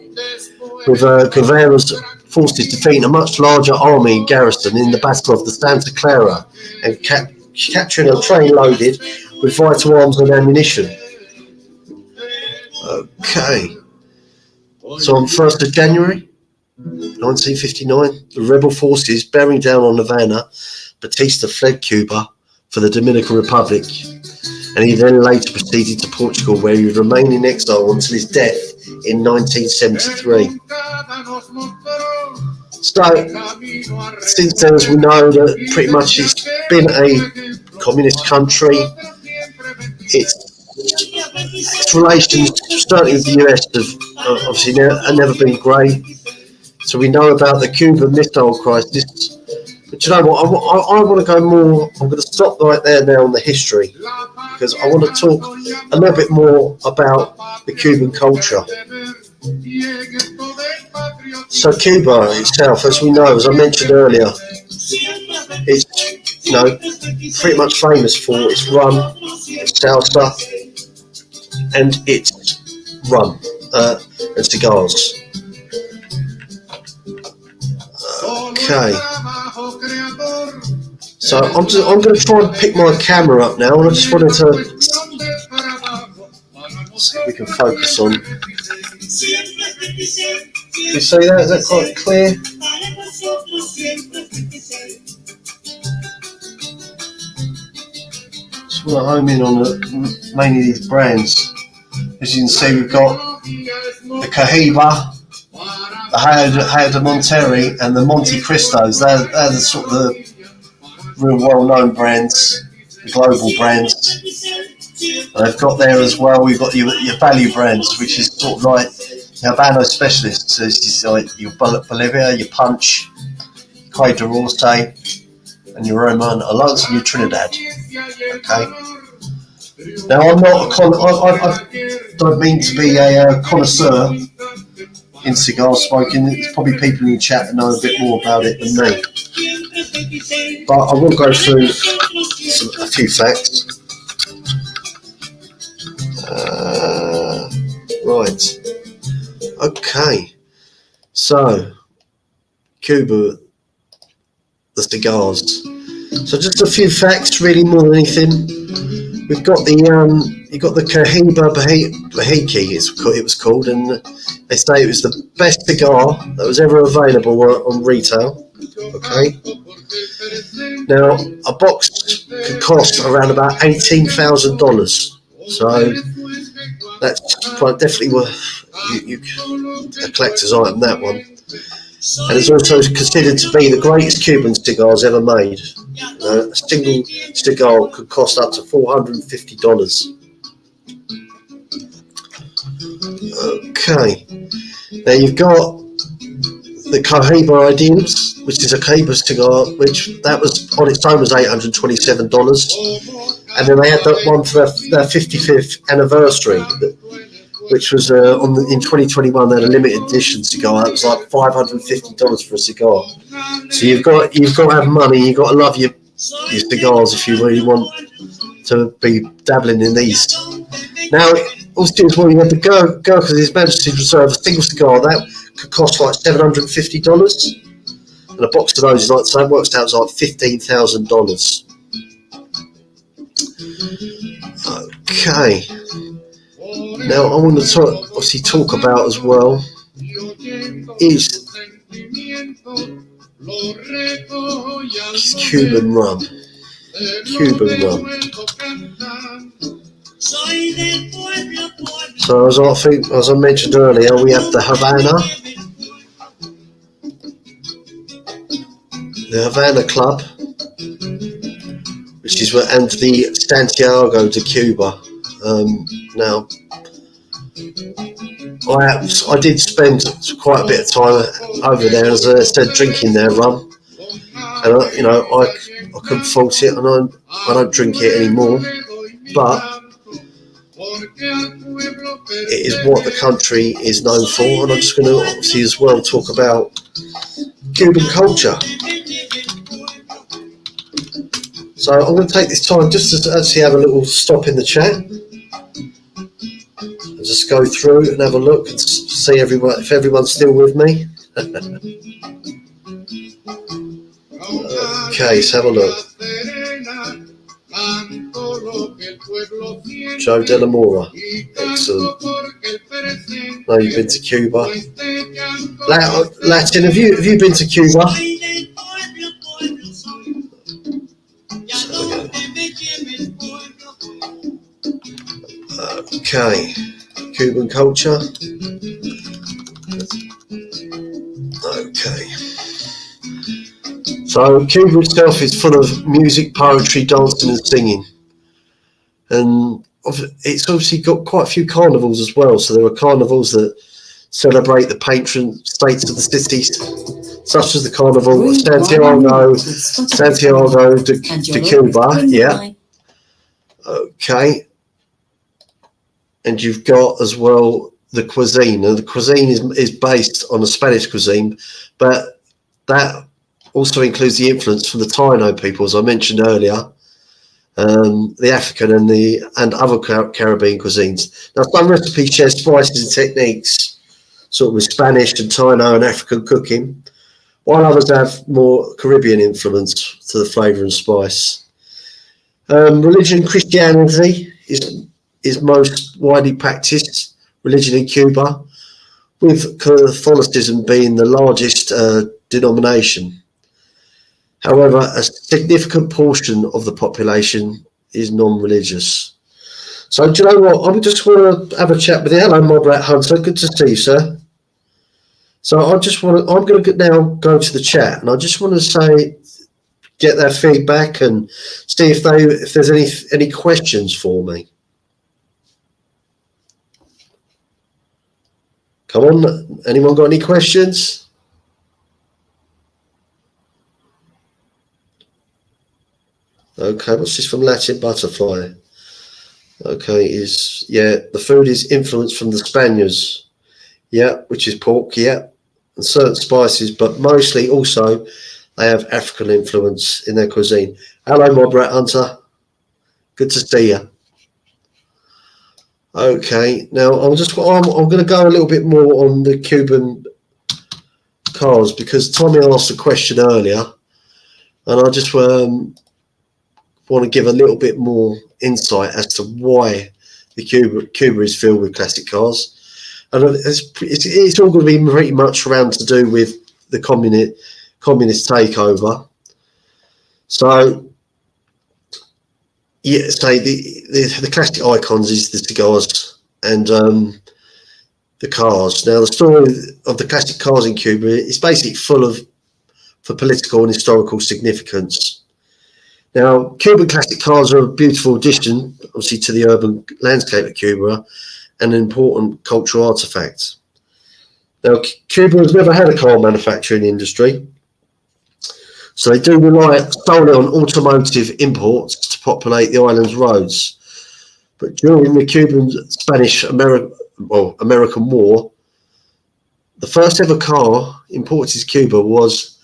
with Guevara's forces defeating a much larger army garrison in the Battle of the Santa Clara and capturing a train loaded with vital arms and ammunition. Okay, so on 1st of January 1959, the rebel forces bearing down on Havana, Batista fled Cuba for the Dominican Republic, and he then later proceeded to Portugal, where he would remain in exile until his death in 1973. So, since then, as we know, that pretty much it's been a communist country. Its relations, certainly with the US, have obviously never been great. So we know about the Cuban Missile Crisis. But you know what? I want to go more. I'm going to stop right there now on the history, because I want to talk a little bit more about the Cuban culture. So Cuba itself, as we know, as I mentioned earlier, it's pretty much famous for its rum, its salsa, and its rum and cigars. Okay. So I'm going to try and pick my camera up now, and I just wanted to see if we can focus on. You see that? Is that quite clear? Just want to home in on mainly these brands. As you can see, we've got the Cohiba, the Haya de Monterrey, and the Monte Cristos. They're the sort of the real well-known brands, the global brands. And they've got there as well, we've got your value brands, which is sort of like your Habano specialists. So this is like your Bolivia, your Punch, Cuy de Rosé, and your Roman Alonso, and your Trinidad. Okay. Now, I'm not I don't mean to be a connoisseur in cigar smoking. There's probably people in the chat that know a bit more about it than me. But I will go through a few facts. Right. Okay. So, Cuba, the cigars. So just a few facts, really, more than anything. We've got the you got the Cohiba Bahiki, it was called, and they say it was the best cigar that was ever available on retail. Okay. Now a box could cost around about $18,000, so that's definitely worth a collector's item, that one. And it's also considered to be the greatest Cuban cigars ever made. A single cigar could cost up to $450. Okay. Now you've got the Cohiba Ideals, which is a Cuba cigar, which that was on its own was $827. And then they had that one for their 55th anniversary, which was in 2021. They had a limited edition cigar. That was like $550 for a cigar. So you've got to have money. You've got to love your cigars if you really want to be dabbling in these. Now, also as well, you have the Gurkha's His Majesty's Reserve, a single cigar that could cost like $750, and a box of those is like, so that works out as like $15,000. Okay. Now I want to talk about as well is Cuban rum. Cuban rum. So as I mentioned earlier, we have the Havana Club, which is and the Santiago de Cuba. Now, I did spend quite a bit of time over there, as I said, drinking their rum, and I couldn't fault it, and I don't drink it anymore, but it is what the country is known for, and I'm just going to obviously as well talk about Cuban culture. So I'm going to take this time just to actually have a little stop in the chat and just go through and have a look and see if everyone's still with me. Okay, let's have a look. Joe De La Mora, excellent. No, you've been to Cuba. Latin, have you been to Cuba? Okay, Cuban culture. Okay. So Cuba itself is full of music, poetry, dancing and singing. And it's obviously got quite a few carnivals as well. So there are carnivals that celebrate the patron states of the cities, such as the carnival of Santiago de Cuba. Yeah. Okay. And you've got as well the cuisine. And the cuisine is based on the Spanish cuisine, but that also includes the influence from the Taino people, as I mentioned earlier, the African and other Caribbean cuisines. Now, some recipes share spices and techniques, sort of with Spanish and Taino and African cooking, while others have more Caribbean influence to the flavour and spice. Religion, Christianity is most widely practiced religion in Cuba, with Catholicism being the largest denomination. However, a significant portion of the population is non-religious. So, do you know what? I just want to have a chat with you. Hello, Modrat Hunter. Good to see you, sir. So, I'm going to now go to the chat, and I just want to get their feedback and see if there's any questions for me. Come on, anyone got any questions? Okay, what's this from Latin Butterfly? Okay, the food is influenced from the Spaniards, which is pork, and certain spices, but mostly also they have African influence in their cuisine. Hello, my Brett Hunter. Good to see you. Okay, now I'm going to go a little bit more on the Cuban cars because Tommy asked a question earlier, and I just want to give a little bit more insight as to why the Cuba is filled with classic cars. And it's all going to be pretty much around to do with the communist takeover. So, say the classic icons is the cigars and the cars. Now, the story of the classic cars in Cuba is basically full of for political and historical significance. Now, Cuban classic cars are a beautiful addition, obviously, to the urban landscape of Cuba and an important cultural artefact. Now, Cuba has never had a car manufacturing industry, so they do rely solely on automotive imports to populate the island's roads. But during the Cuban-Spanish-American War, the first ever car imported to Cuba was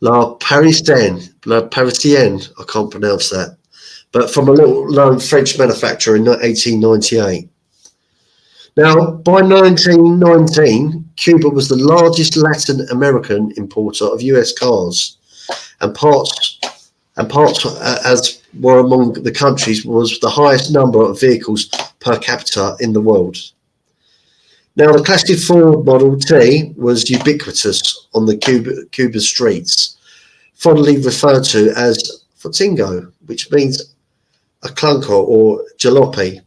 La Parisienne, I can't pronounce that, but from a little known French manufacturer in 1898. Now, by 1919, Cuba was the largest Latin American importer of US cars, and parts as were among the countries was the highest number of vehicles per capita in the world. Now, the classic Ford Model T was ubiquitous on the Cuba streets, fondly referred to as Fortingo, which means a clunker or jalopy.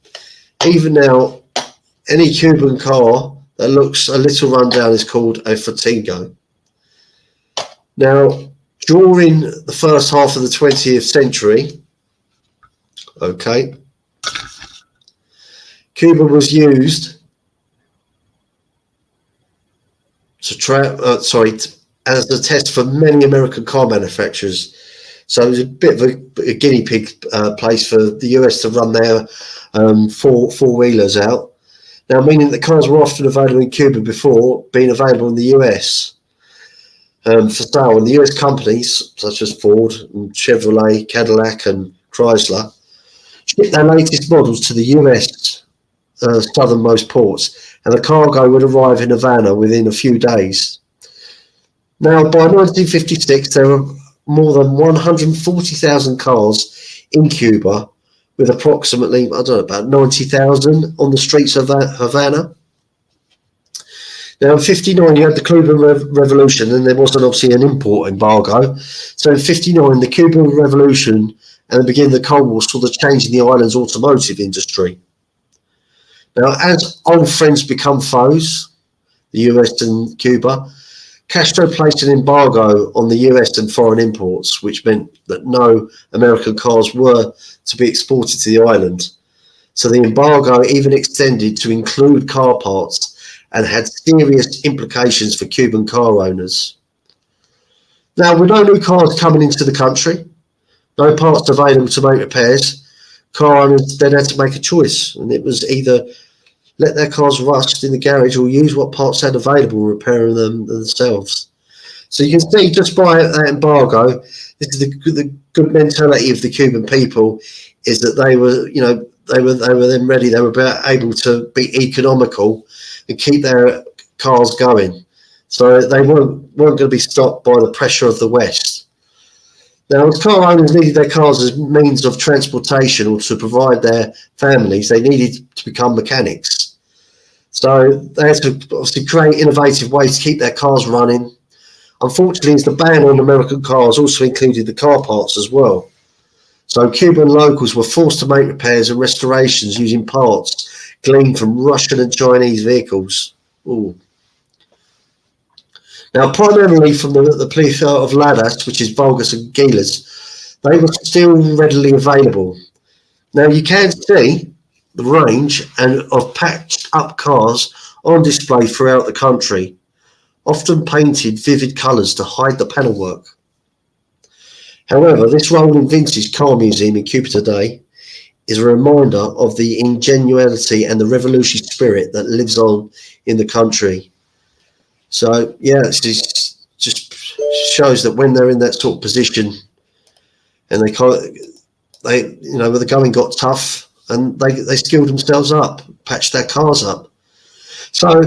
Even now, any Cuban car that looks a little rundown is called a Fortingo. Now, during the first half of the 20th century, Cuba was used as a test for many American car manufacturers. So it was a bit of a guinea pig place for the US to run their four-wheelers out. Now, meaning that cars were often available in Cuba before being available in the US for sale. And the US companies, such as Ford and Chevrolet, Cadillac and Chrysler, shipped their latest models to the US southernmost ports, and the cargo would arrive in Havana within a few days. Now, by 1956, there were more than 140,000 cars in Cuba, with approximately, about 90,000 on the streets of Havana. Now, in 59, you had the Cuban Revolution, and there wasn't obviously an import embargo. So in 59, the Cuban Revolution and the beginning of the Cold War saw the change in the island's automotive industry. Now, as old friends become foes, the US and Cuba, Castro placed an embargo on the US and foreign imports, which meant that no American cars were to be exported to the island. So the embargo even extended to include car parts and had serious implications for Cuban car owners. Now, with no new cars coming into the country, no parts available to make repairs, car owners then had to make a choice, and it was either let their cars rust in the garage or use what parts had available, repairing them themselves. So you can see just by that embargo, this is the good mentality of the Cuban people, is that they were then ready. They were able to be economical and keep their cars going. So they weren't going to be stopped by the pressure of the West. Now, as car owners needed their cars as means of transportation or to provide their families, they needed to become mechanics. So they had to obviously create innovative ways to keep their cars running. Unfortunately, the ban on American cars also included the car parts as well. So Cuban locals were forced to make repairs and restorations using parts gleaned from Russian and Chinese vehicles. Ooh. Now, primarily from the plethora of Ladas, which is Volgas and Gilas, they were still readily available. Now, you can see the range of patched up cars on display throughout the country, often painted vivid colours to hide the panelwork. However, this rolling vintage car museum in Cuba today is a reminder of the ingenuity and the revolutionary spirit that lives on in the country. So yeah, it just shows that when they're in that sort of position, and they when the going got tough, and they skilled themselves up, patched their cars up. So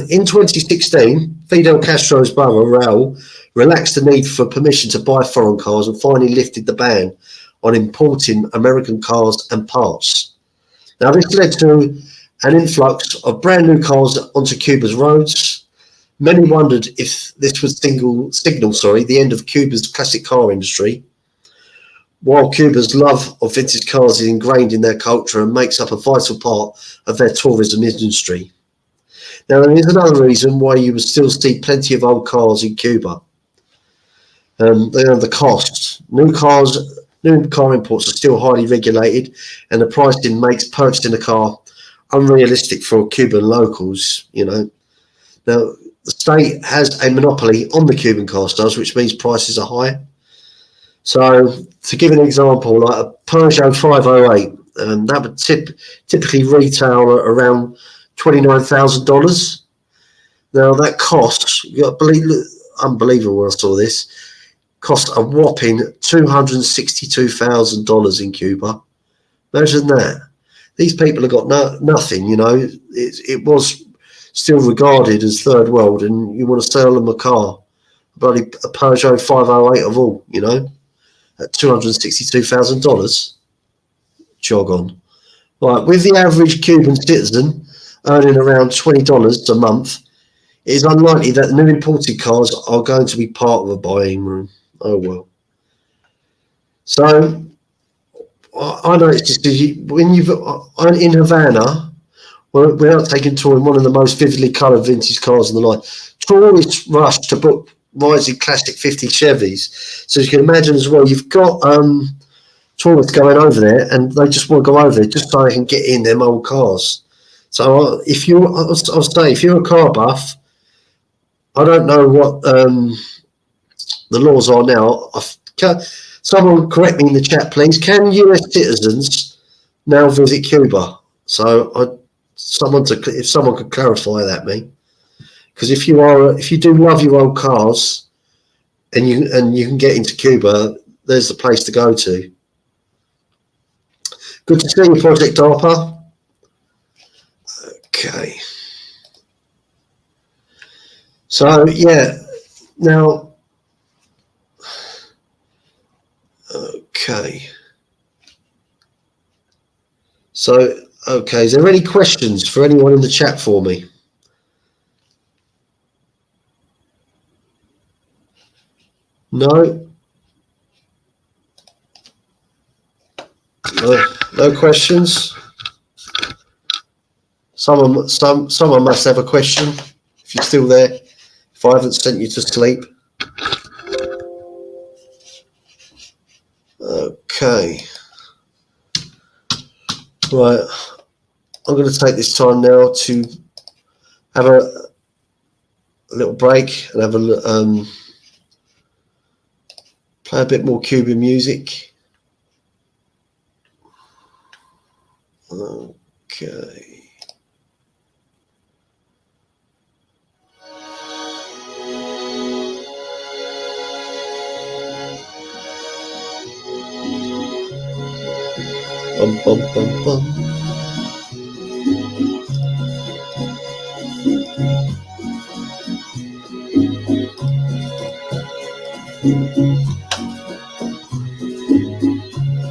in 2016, Fidel Castro's brother Raul relaxed the need for permission to buy foreign cars and finally lifted the ban on importing American cars and parts. Now this led to an influx of brand new cars onto Cuba's roads. Many wondered if this would signal the end of Cuba's classic car industry. While Cuba's love of vintage cars is ingrained in their culture and makes up a vital part of their tourism industry. Now, there is another reason why you will still see plenty of old cars in Cuba. The cost. New car imports are still highly regulated, and the pricing makes purchasing a car unrealistic for Cuban locals. Now, the state has a monopoly on the Cuban car stores, which means prices are high. So, to give an example, like a Peugeot 508, that would typically retail around $29,000. Now that costs, unbelievable when I saw this, cost a whopping $262,000 in Cuba. Imagine that. These people have got nothing, It was still regarded as third world, and you want to sell them a car, bloody a Peugeot 508 of all, at $262,000. Jog on. Right, with the average Cuban citizen earning around $20 a month, it is unlikely that new imported cars are going to be part of a buying room. Oh well. So I noticed this when you've in Havana, we're out taking tour in one of the most vividly coloured vintage cars in the line. Tourists rush to book rides in classic 50 Chevys. So you can imagine as well, you've got tourists going over there, and they just want to go over there just so they can get in them old cars. So if you're a car buff, I don't know what the laws are now. Someone correct me in the chat, please. Can US citizens now visit Cuba? So if someone could clarify that, me, because if you do love your old cars, and you can get into Cuba, there's the place to go to. Good to see you, Project DARPA. Okay. So yeah, now. Okay. So, okay, is there any questions for anyone in the chat for me? No? No questions? Someone must have a question, if you're still there, if I haven't sent you to sleep. Okay. Right. I'm going to take this time now to have a little break and have play a bit more Cuban music. Okay. Bum, bum, bum, bum.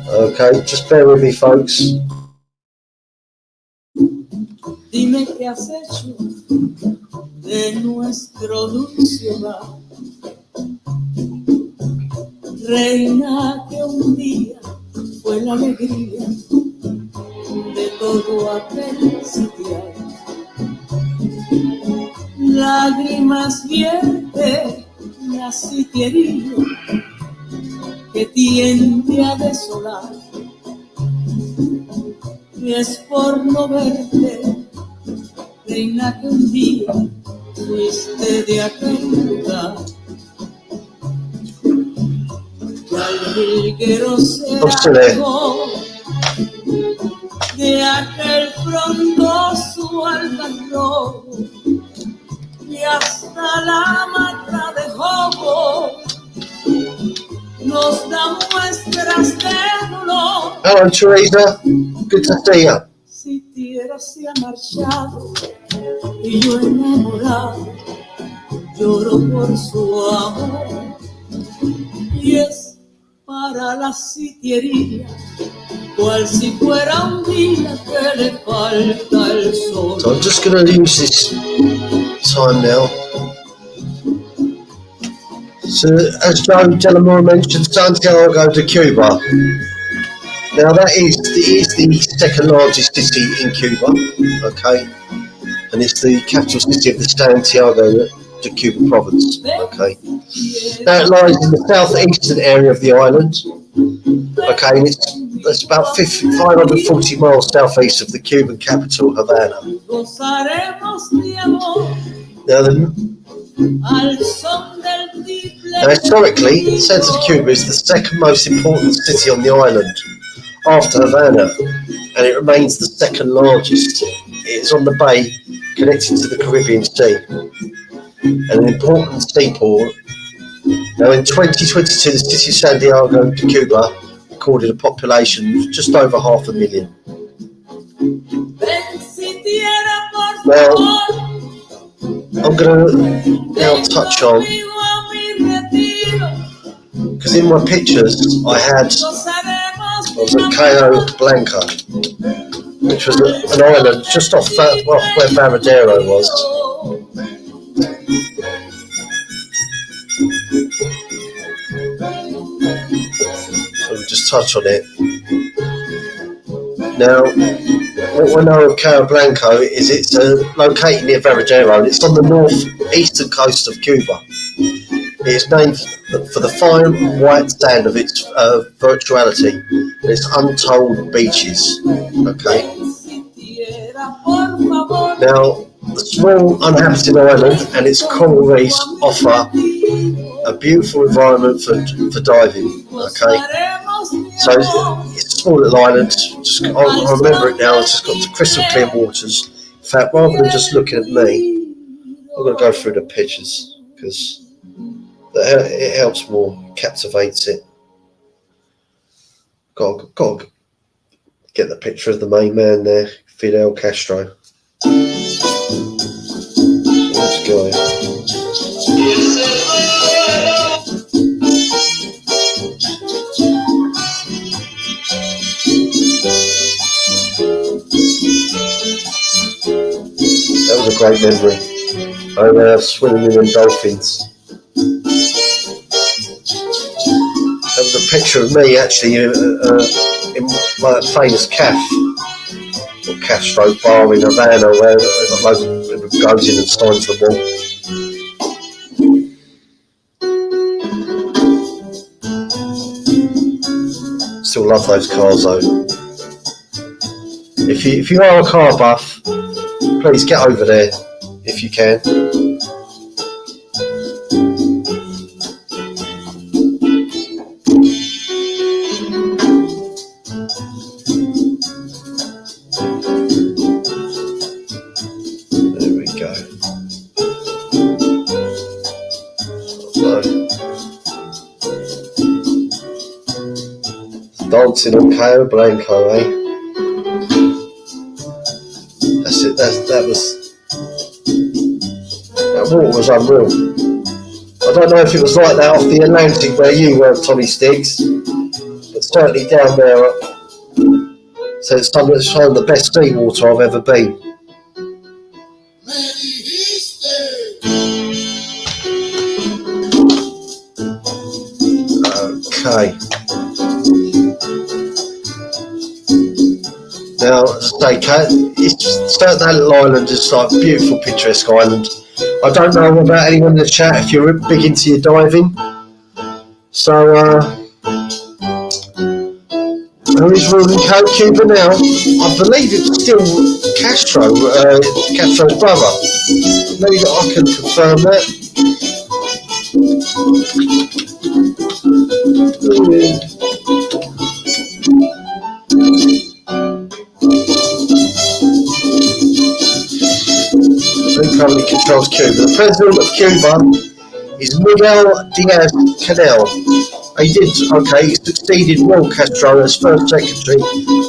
Okay, just bear with me, folks. Dime qué has hecho de nuestro dulce hogar, reina que un día fue la alegría de todo aquel sitial. Lágrimas vierte la sitiería que tiende a desolar, y es por no verte, reina, que un día fuiste de aquel lugar. Y al jilguero se largó falta el robo y hasta la mata de jobo nos da muestras de dolor. Hello, Teresa. Good to see you. Si tierra se ha marchado y yo enamorado lloro por su amor y es para la sitiería cual si fuera un día que le falta el sol. So I'm just going to use this time now. So as Joe Delamore mentioned, Santiago de Cuba. Now that is the second largest city in Cuba, okay, and it's the capital city of the Santiago de Cuba province, okay. Now it lies in the southeastern area of the island, okay, and it's about 540 miles southeast of the Cuban capital, Havana. Now historically, Santa de Cuba is the second most important city on the island, after Havana, and it remains the second largest. It is on the bay connected to the Caribbean Sea, and an important seaport. Now in 2022, the city of Santiago de Cuba recorded a population of just over 500,000. Now, I'm going to now touch on, because in my pictures I was at Cayo Blanco, which was an island just off where Varadero was. So we'll just touch on it. Now, what we know of Cayo Blanco is it's located near Varadero, and it's on the northeastern coast of Cuba. It is named for the fine white sand of its virtuality and its untold beaches. Okay. Now, the small uninhabited island and its coral reefs offer a beautiful environment for diving. Okay. So it's a small little island. I remember it now. It's just got the crystal clear waters. In fact, rather than just looking at me, I'm going to go through the pictures because it helps more, captivates it. Got to get the picture of the main man there, Fidel Castro. Let's go. That was a great memory. I remember swimming in them dolphins. That was a picture of me actually in my famous caf, or Castro bar in Havana, where loads of people goes in and signs the wall. Still love those cars though. If you are a car buff, please get over there if you can. Dancing on Cayo Blanco, eh? That's it. That water was unreal. I don't know if it was like that off the Atlantic where you were, Tommy Stiggs, but certainly down there. So it's some of the best seawater I've ever been. Okay. Now, as I say, it's that little island is like a beautiful, picturesque island. I don't know about anyone in the chat if you're big into your diving. So, who is ruling Cuba now? I believe it's still Castro, Castro's brother. Maybe I can confirm that. details Cuba. The president of Cuba is Miguel Diaz-Canel. He succeeded Raul Castro as first secretary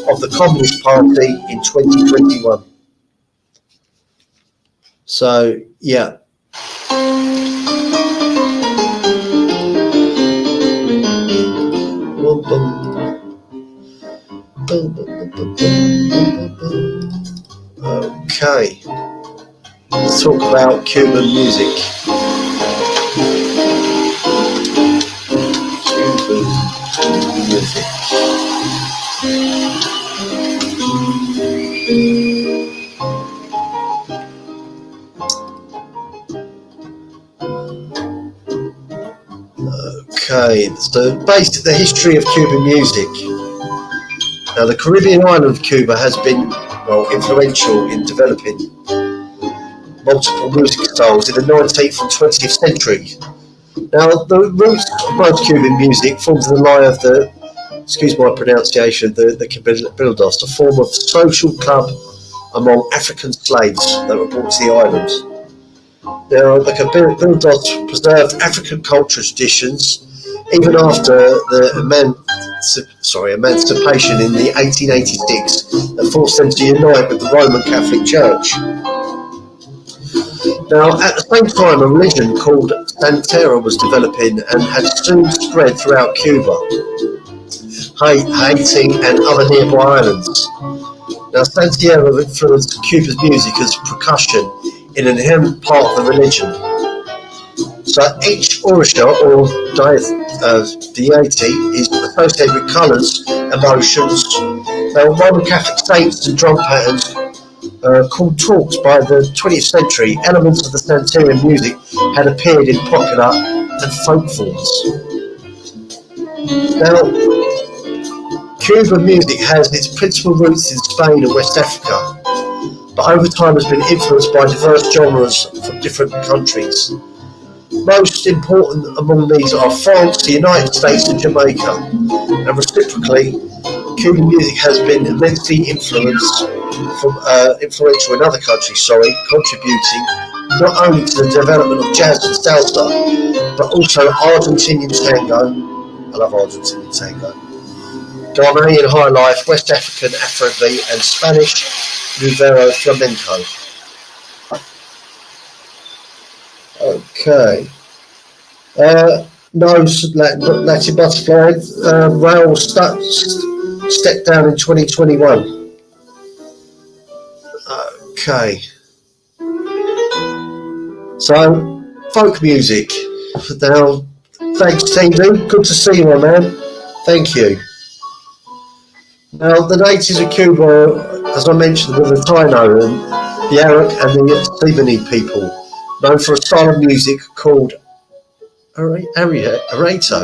of the Communist Party in 2021. So, yeah. Okay, let's talk about Cuban music. Okay, so based the history of Cuban music. Now, the Caribbean island of Cuba has been, influential in developing multiple music styles in the 19th and 20th century. Now, the roots of most Cuban music forms the lie of the, excuse my pronunciation, the cabildos, a form of social club among African slaves that were brought to the island. Now, the cabildos preserved African culture traditions even after the emancipation in the 1886 that forced them to unite with the Roman Catholic Church. Now, at the same time, a religion called Santeria was developing and had soon spread throughout Cuba, Haiti and other nearby islands. Now, Santeria influenced Cuba's music as percussion in an inherent part of the religion. So each orisha or deity is associated with colours, emotions. Now, Roman Catholic saints and drum patterns called talks by the 20th century, elements of the Santeria music had appeared in popular and folk forms. Now, Cuban music has its principal roots in Spain and West Africa, but over time has been influenced by diverse genres from different countries. Most important among these are France, the United States and Jamaica, and reciprocally, Cuban music has been immensely influential in other countries, contributing not only to the development of jazz and salsa, but also Argentinian tango, I love Argentinian tango, Ghanaian high life, West African Afrobeat, and Spanish Nuevo Flamenco. Okay. Latin Butterfly, Raul stepped down in 2021. Okay. So, folk music. Now, thanks, Tindu. Good to see you, my man. Thank you. Now, the natives of Cuba, as I mentioned, were the Taino, and the Arak and the Siboney people, known for a style of music called Arato.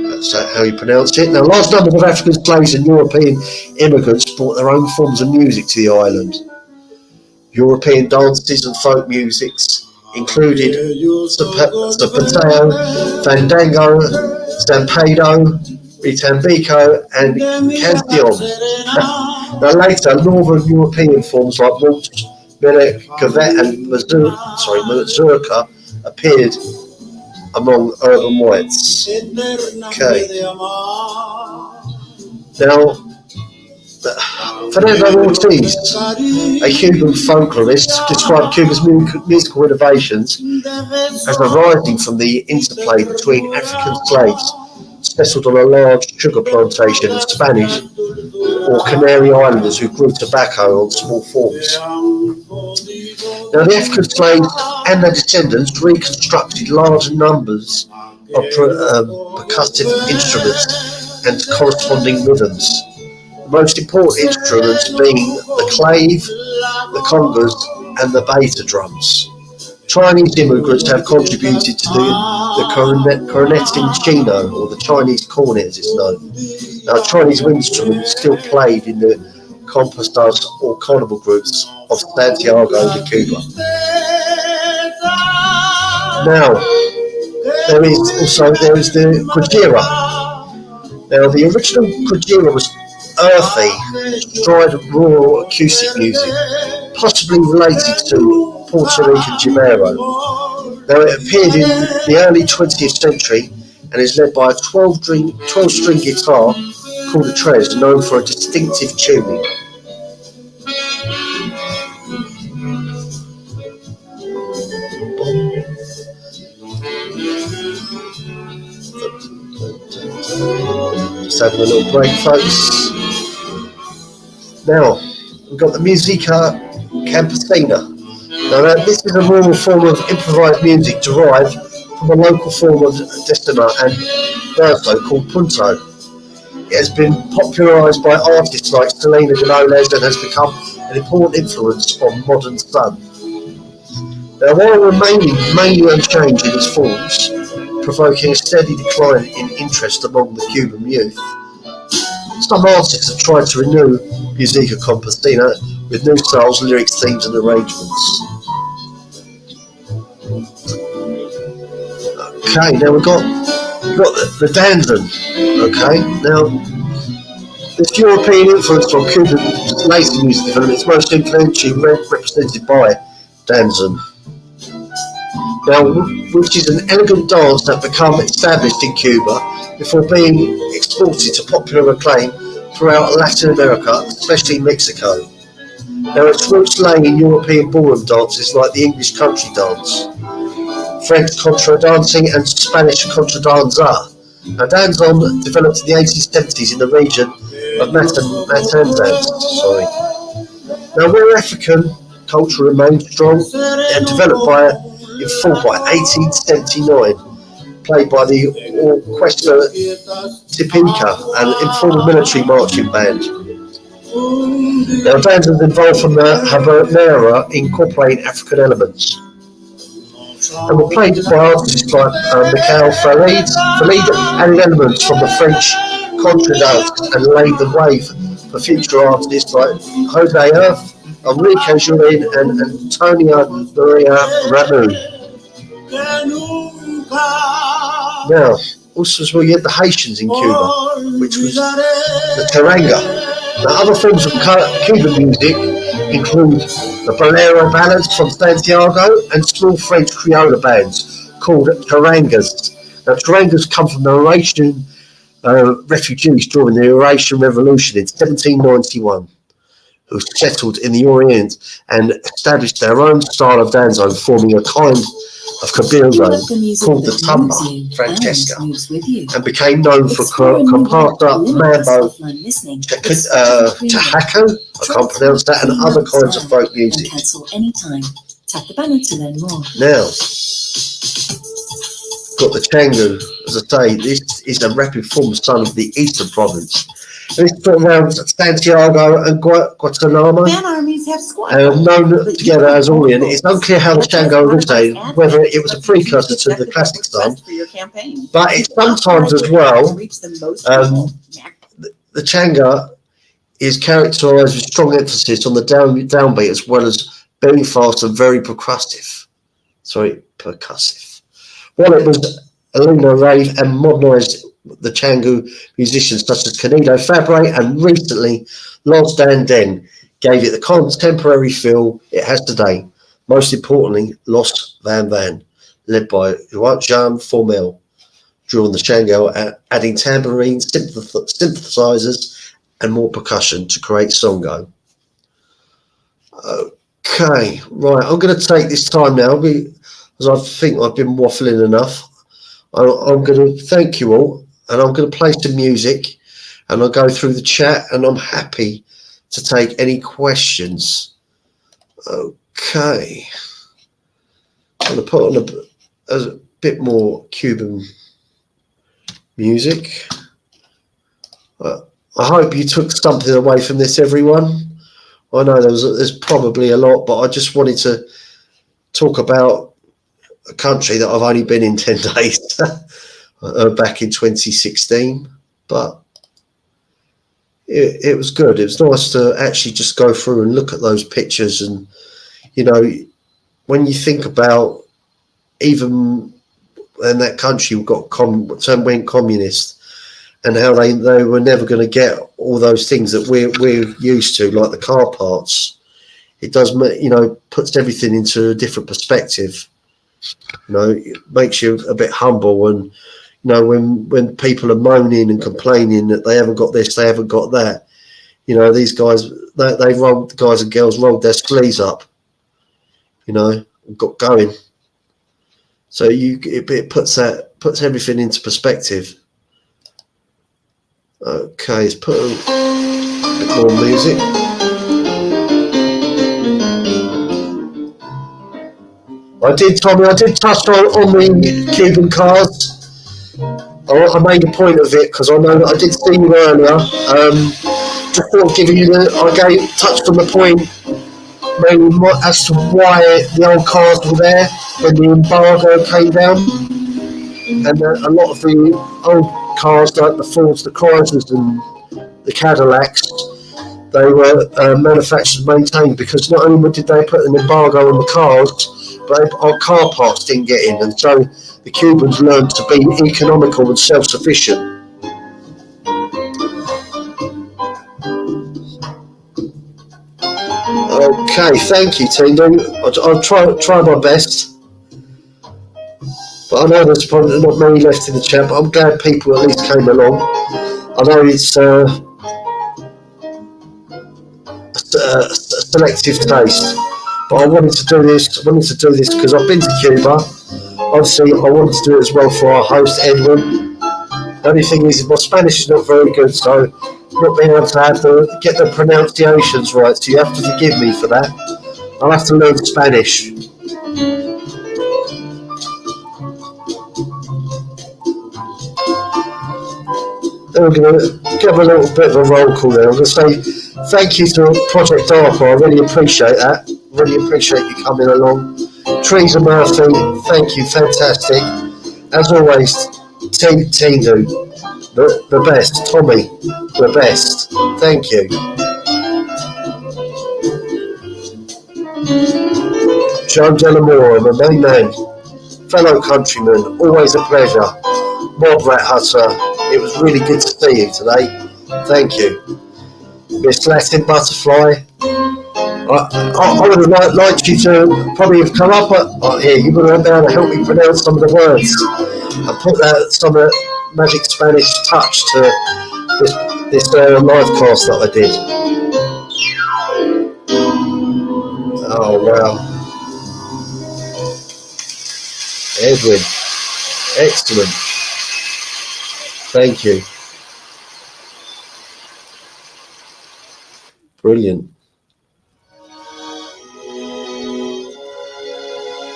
That's how you pronounce it. Now, large numbers of African slaves and European immigrants brought their own forms of music to the island. European dances and folk musics included zapateo, fandango, zampado, ritambico, and canción. Now, later, northern European forms like waltz, melek, gavet, and mazurka appeared among urban whites. Okay. Now, Fernando Ortiz, a Cuban folklorist, described Cuba's musical innovations as arising from the interplay between African slaves settled on a large sugar plantation and Spanish or Canary Islanders who grew tobacco on small farms. Now, the African slaves and their descendants reconstructed large numbers of percussive instruments and corresponding rhythms. The most important instruments being the clave, the congas, and the beta drums. Chinese immigrants have contributed to the corneting chino, or the Chinese cornet as it's known. Now, Chinese instruments still played in the compostas or carnival groups of Santiago de Cuba. Now, there is the Kujira. Now, the original Kujira was earthy, dried, raw acoustic music, possibly related to Puerto Rican Jimero. Now, it appeared in the early 20th century and is led by a 12-string guitar called a tres, known for a distinctive tuning. Just having a little break, folks. Now, we've got the Musica Campesina. Now, this is a normal form of improvised music derived from a local form of decima and verso called punto. It has been popularised by artists like Selena Gomez and has become an important influence on modern sun. Now, while remaining mainly unchanged in its forms, provoking a steady decline in interest among the Cuban youth, some artists have tried to renew Musica Campesina with new styles, lyrics, themes and arrangements. Okay, now we've got the danzón. Okay, now this European influence from Cuban's later music development is most influentially represented by danzón. Now, which is an elegant dance that became established in Cuba before being exported to popular acclaim throughout Latin America, especially Mexico. Now, its roots lay in European ballroom dances like the English country dance, French contra dancing and Spanish contra danza. Now, danzón developed in the 1870s in the region of Matanzas. Now, where African culture remained strong and developed in full by 1879, played by the Orquesta Típica, an informal military marching band. Now, danzón involved from the habanera incorporating African elements, and were played by artists like Michael Farid, added elements from the French contradance and laid the way for future artists like Jose Earth, Enrique Jurin and Antonio Maria Ramu. Now, also as well, you had the Haitians in Cuba, which was the charanga. Now, other forms of Cuban music include the bolero ballads from Santiago and small French Creole bands called charangas. Now, charangas come from the Haitian refugees during the Haitian Revolution in 1791, who settled in the Orient and established their own style of danzón, forming a kind of cabildo called the Tumba Francesca, and became known for comparsa, mambo, chahaco, I can't pronounce that, and other kinds of folk music. Now, got the chango. As I say, this is a rapid form son of the Eastern Province. And it's put around Santiago and Guatemala, known together as Orient. It's unclear how the chango originated, whether it was a precursor to the classic style, but it's sometimes as well, the changa is characterised with strong emphasis on the downbeat as well as very fast and very percussive. While it was a lunar rave and modernised the chango musicians such as Canido Fabre and recently Los Dan Den gave it the contemporary feel it has today. Most importantly, Los Van Van, led by Jean Formel, drew on the chango, adding tambourine, synthesizers and more percussion to create songo. Okay, right, I'm going to take this time now because I think I've been waffling enough. I'm going to thank you all, and I'm going to play some music, and I'll go through the chat, and I'm happy to take any questions. Okay. I'm going to put on a bit more Cuban music. I hope you took something away from this, everyone. I know there's probably a lot, but I just wanted to talk about a country that I've only been in 10 days back in 2016, but it was good. It was nice to actually just go through and look at those pictures. And, you know, when you think about even when that country went communist and how they were never going to get all those things that we're used to, like the car parts, it does, you know, puts everything into a different perspective. You know, it makes you a bit humble. And, you know, when people are moaning and complaining that they haven't got this, they haven't got that, you know, these guys, they rolled, the guys and girls rolled their sleeves up, you know, and got going. So it puts everything into perspective. Okay, let's put a bit more music. Tommy, I did touch on the Cuban cards. I made a point of it because I know that I did see you earlier. Just thought of giving you touched on the point maybe as to why the old cards were there when the embargo came down. And a lot of the old cars, like the Fords, the Chryslers and the Cadillacs, they were manufactured and maintained because not only did they put an embargo on the cars, but our car parts didn't get in. And so the Cubans learned to be economical and self-sufficient. Okay, thank you, Tindu. I'll try my best. But I know there's probably not many left in the chat, but I'm glad people at least came along. I know it's a selective taste, but I wanted to do this because I've been to Cuba. Obviously, I wanted to do it as well for our host, Edwin. The only thing is, my Spanish is not very good, so not being able to get the pronunciations right, so you have to forgive me for that. I'll have to learn Spanish. I'm going to give a little bit of a roll call there. I'm going to say thank you to Project DARPA. I really appreciate that. Really appreciate you coming along. Teresa Murphy, thank you, fantastic. As always, Tindu, the best. Tommy, the best. Thank you. Joe Delamore, my main man, fellow countryman, always a pleasure. Mob Rat Hutter, it was really good to see you today. Thank you. Miss Latin Butterfly, I would have liked you to probably have come up here. You would have been able to help me pronounce some of the words and put some of the magic Spanish touch to this live cast that I did. Oh wow, Edwin, excellent. Thank you. Brilliant.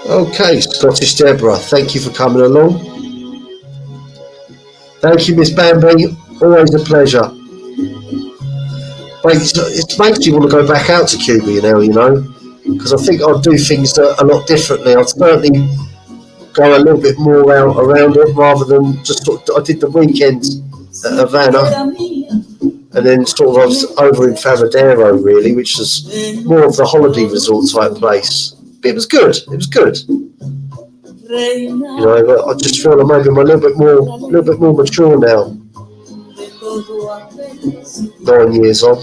Okay, Scottish Deborah, thank you for coming along. Thank you, Miss Bambi. Always a pleasure. It makes you want to go back out to Cuba, you know, because I think I'll do things a lot differently. I'll certainly go a little bit more out around it rather than just I did the weekend at Havana and then sort of I was over in Favadero really, which is more of the holiday resort type place. But it was good. It was good. You know, but I just feel like maybe I'm a little bit more mature now. 9 years on.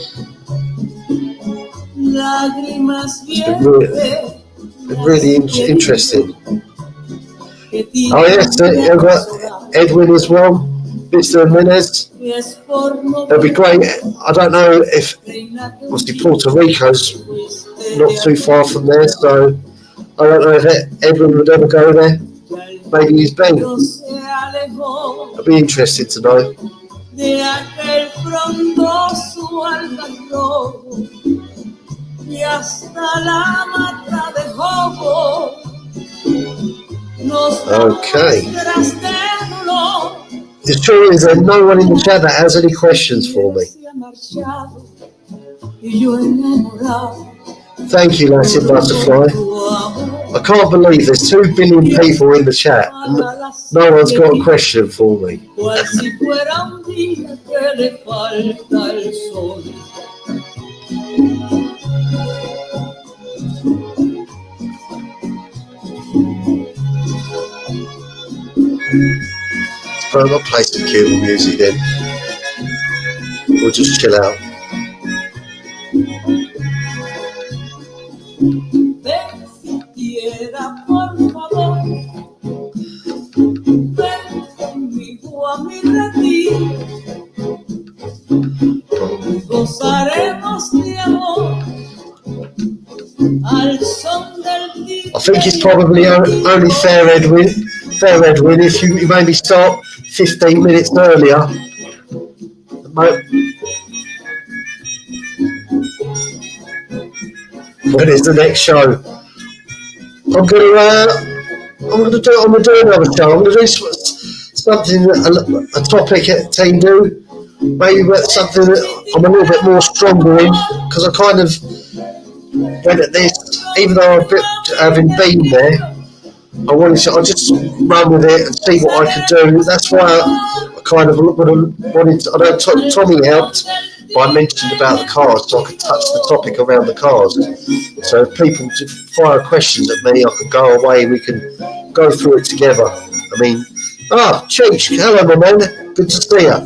It's been really interesting. Oh yes, I've got Edwin as well, Mr. Jimenez. That'd be great. I don't know if obviously Puerto Rico's not too far from there, so I don't know if Edwin would ever go there. Maybe he's been. I'd be interested to know. Okay. The truth is that no one in the chat that has any questions for me. Thank you, Latin Butterfly. I can't believe there's 2 billion people in the chat and no one's got a question for me. I'll play some Cuban music then. We'll just chill out. think it's probably only fair, Edwin. Fair, Edwin, if you maybe start 15 minutes earlier. When is the next show? I'm gonna do another show. I'm gonna do something, a topic that team do. Maybe something that I'm a little bit more stronger in, because I kind of went at this, even though having been there, I just run with it and see what I could do. That's why I kind of wanted to, I know Tommy helped by mentioning about the cars, so I could touch the topic around the cars. So if people fire questions at me, I could go away and we can go through it together. I mean, Cheech, hello my man, good to see you.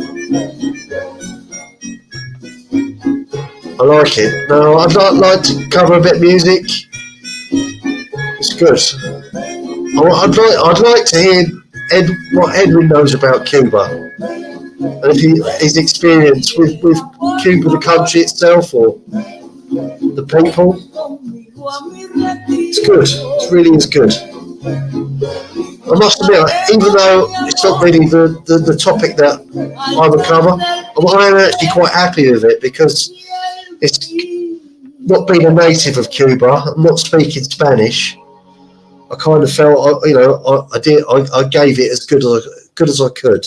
I like it. No, I'd like to cover a bit of music. It's good. I'd like to hear what Edwin knows about Cuba, and if his experience with Cuba, the country itself, or the people. It's good. It really is good. I must admit, even though it's not really the topic that I would cover, I am actually quite happy with it, because it's not being a native of Cuba, not speaking Spanish. I kind of felt, I gave it as good as I could,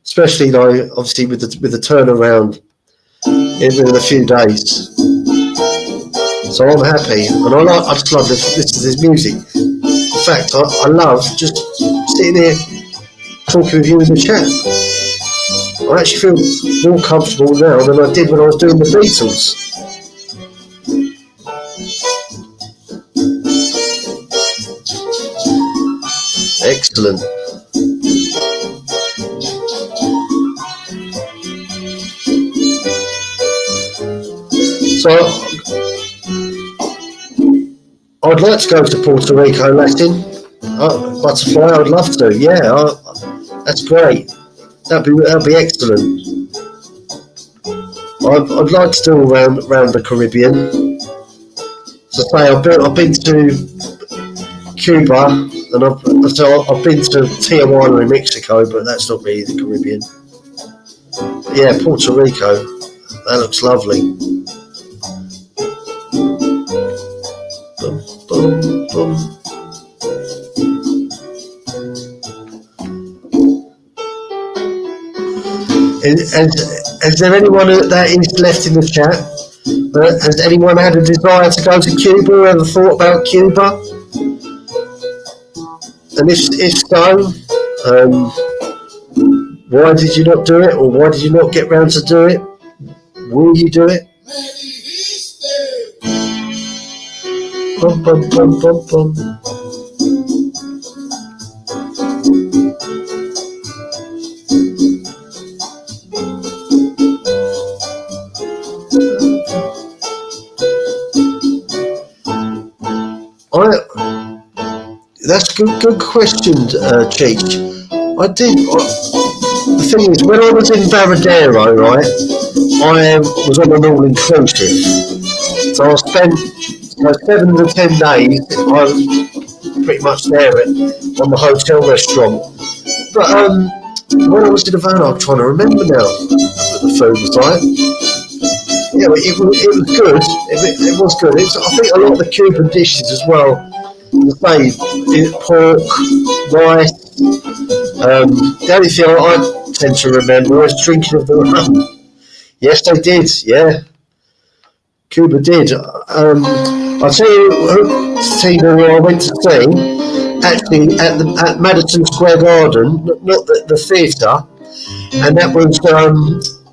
especially obviously with the turnaround in a few days. So I'm happy, and I just love listening to this music. In fact, I love just sitting here talking with you in the chat. I actually feel more comfortable now than I did when I was doing the Beatles. Excellent. So I'd like to go to Puerto Rico, Latin. Butterfly, I'd love to. Yeah, that's great. That'd be excellent. I'd like to do around the Caribbean. So I've been to Cuba, and I've been to Tijuana in Mexico, but that's not really the Caribbean. But yeah, Puerto Rico, that looks lovely. Boom, boom, boom. Is there anyone that is left in the chat? Has anyone had a desire to go to Cuba or ever thought about Cuba? And if so, why did you not do it, or why did you not get round to do it? Will you do it? Bum, bum, bum, bum, bum. That's a good question, Cheech. I did. The thing is, when I was in Varadero, right, I was on an all-inclusive. So I spent 7 to 10 days. I was pretty much there on the hotel restaurant. But when I was in Havana, I'm trying to remember now what the food was like. Yeah, it was good. It was good. I think a lot of the Cuban dishes as well. Pork, rice. The only thing I tend to remember is drinking of the rum. Yes, they did. Yeah, Cuba did. I'll tell you, Tina, who I went to see, actually at Madison Square Garden, not the theatre, and that was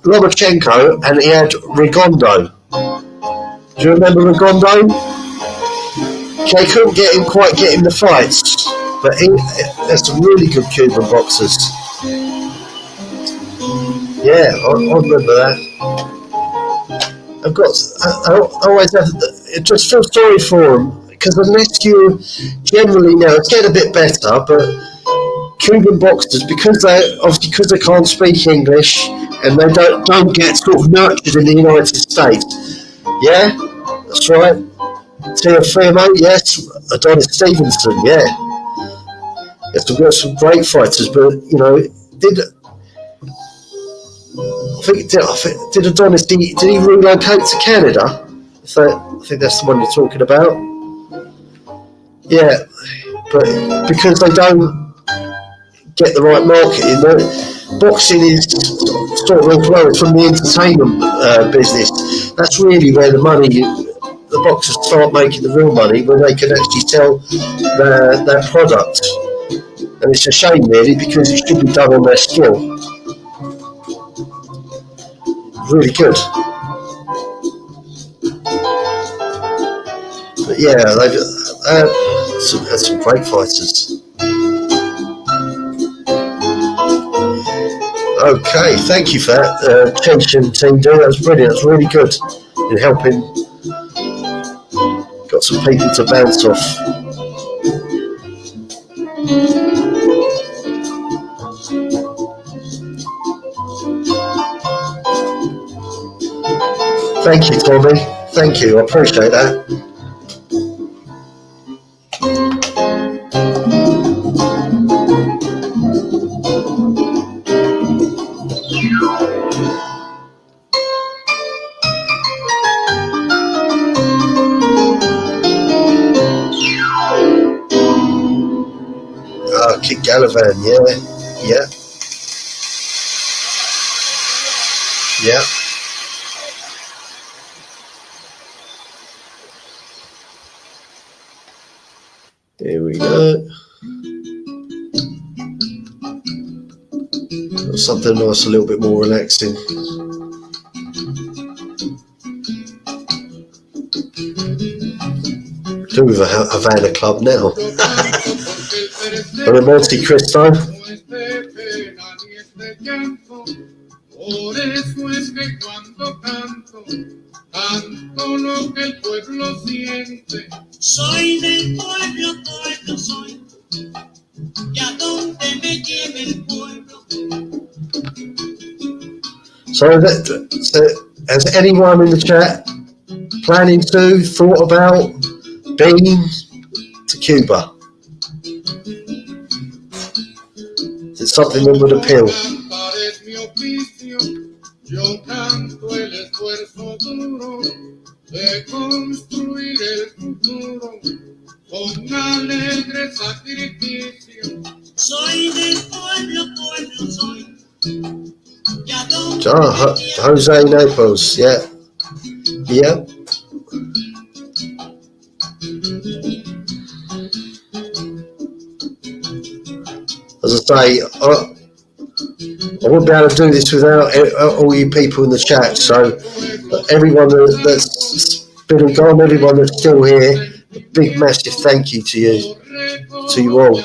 Lomachenko, and he had Rigondo. Do you remember Rigondo? They couldn't quite get him the fights, but there's some really good Cuban boxers. Yeah, I remember that. I always have, just feel sorry for them, because unless you generally now, it's getting a bit better, but Cuban boxers, because they can't speak English and they don't get sort of nurtured in the United States. Yeah, that's right. Tia Firmo, yes. Adonis Stevenson, yeah. Yes, we've got some great fighters, but you know, did Adonis did he relocate to Canada? So I think that's the one you're talking about. Yeah, but because they don't get the right market in there, boxing is sort of influenced from the entertainment business. That's really where the money, the boxers start making the real money when they can actually sell their product. And it's a shame really because it should be done on their skill. Really good. But yeah, they've had some great fighters. Okay, thank you for that, Chenshin team. That was brilliant. That's really good in helping. Got some people to bounce off. Thank you, Tommy. Thank you. I appreciate that. Kid Galavan, yeah. There we go. Got something nice, a little bit more relaxing. Do with a Havana Club now. But Monte Cristo. Por eso es que cuando canto, canto lo que el pueblo siente. Soy del pueblo, pueblo soy, y a donde me lleve el pueblo. So has anyone in the chat planning to, thought about being to Cuba? Is it something that would appeal? Yo canto el esfuerzo duro de construir el futuro con alegre sacrificio. Soy del pueblo, pueblo soy. Jose Naples, yeah. As I say, I wouldn't be able to do this without all you people in the chat. So everyone that's been and gone, everyone that's still here, a big massive thank you to you all.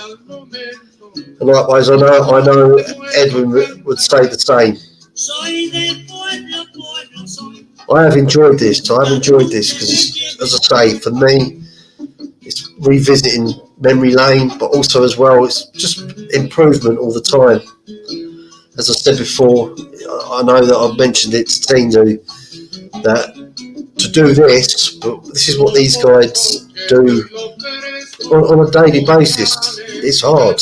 And likewise, I know Edwin would say the same. I have enjoyed this because, as I say, for me, it's revisiting memory lane, but also as well, it's just improvement all the time. As I said before, I know that I've mentioned it to Tinu, that to do this, but this is what these guys do on a daily basis. It's hard.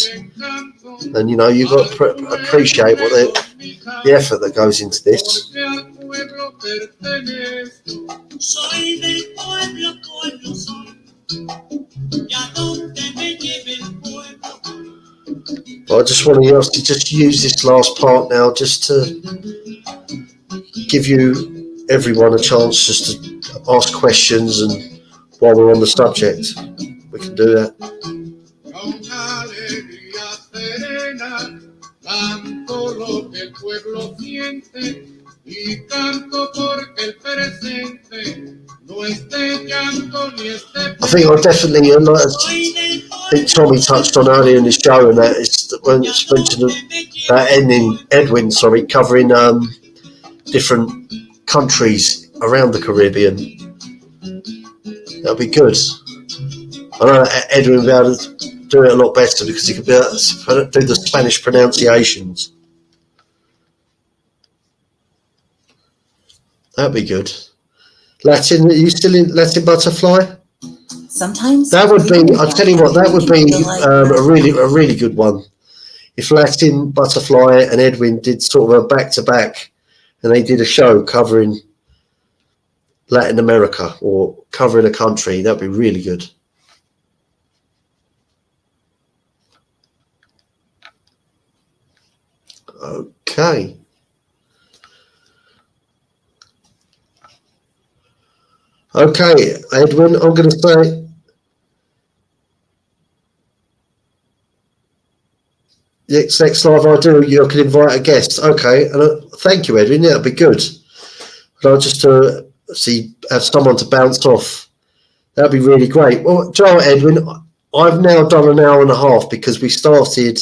And you know, you've got to appreciate what the effort that goes into this. But I just want to just use this last part now just to give you everyone a chance just to ask questions, and while we're on the subject, we can do that. I think I definitely, I think Tommy touched on earlier in the show, and that is when it's mentioned about Edwin, covering different countries around the Caribbean. That'll be good. I know Edwin will be able to do it a lot better because he could be able to do the Spanish pronunciations. That'd be good. Latin, are you still in Latin Butterfly? Sometimes That would be. figuring I'll out tell you what. That how would can be feel like a really good one. If Latin Butterfly and Edwin did sort of a back to back, and they did a show covering Latin America or covering a country, that'd be really good. Okay. Okay, Edwin, I'm going to say next live I do, you can invite a guest. Okay, and thank you, Edwin. Yeah, that'd be good. And I'll just see have someone to bounce off. That'd be really great. Well, Joe, Edwin, I've now done an hour and a half because we started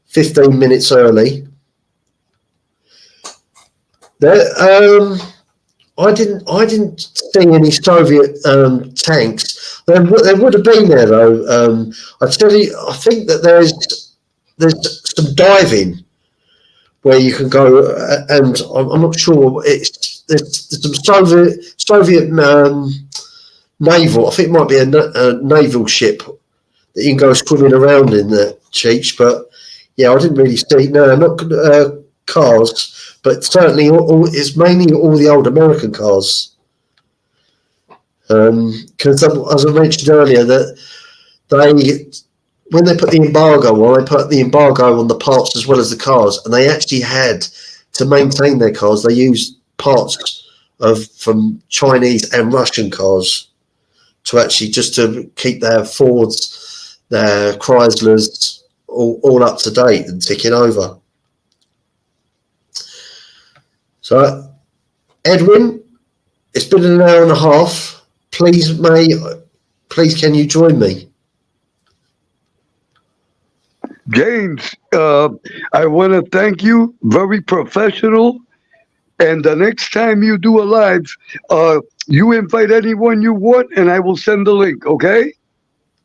15 minutes early. There, I didn't see any Soviet tanks. There would have been there though. I tell you, I think that there's some diving where you can go, and I'm not sure. There's some Soviet naval. I think it might be a naval ship that you can go swimming around in there, Cheech. But yeah, I didn't really see. No, not cars, but certainly it's mainly all the old American cars. Because as I mentioned earlier, that they when they put the embargo on, they put the embargo on the parts as well as the cars, and they actually had to maintain their cars. They used parts from Chinese and Russian cars to actually just to keep their Fords, their Chryslers all up to date and ticking over. So, Edwin, it's been an hour and a half. Please, can you join me? James, I want to thank you. Very professional. And the next time you do a live, you invite anyone you want, and I will send the link. Okay?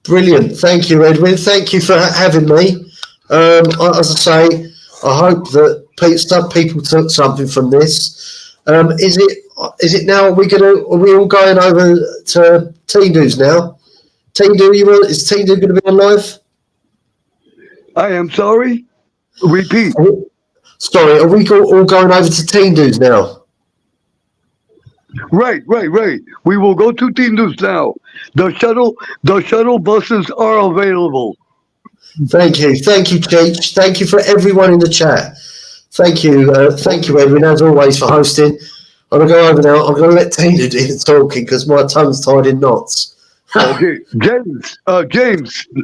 Brilliant. Thank you, Edwin. Thank you for having me. As I say, I hope that some people took something from this. Is it now? Are we all going over to Teen News now? Teen News, is Teen News going to be on live? I am sorry. Repeat. Sorry, are we all going over to Teen News now? Right. We will go to Teen News now. The shuttle buses are available. Thank you, Cheech. Thank you for everyone in the chat. Thank you, Edwin, as always, for hosting. I'm going to go over now. I'm going to let Tina do the talking because my tongue's tied in knots. Okay, James,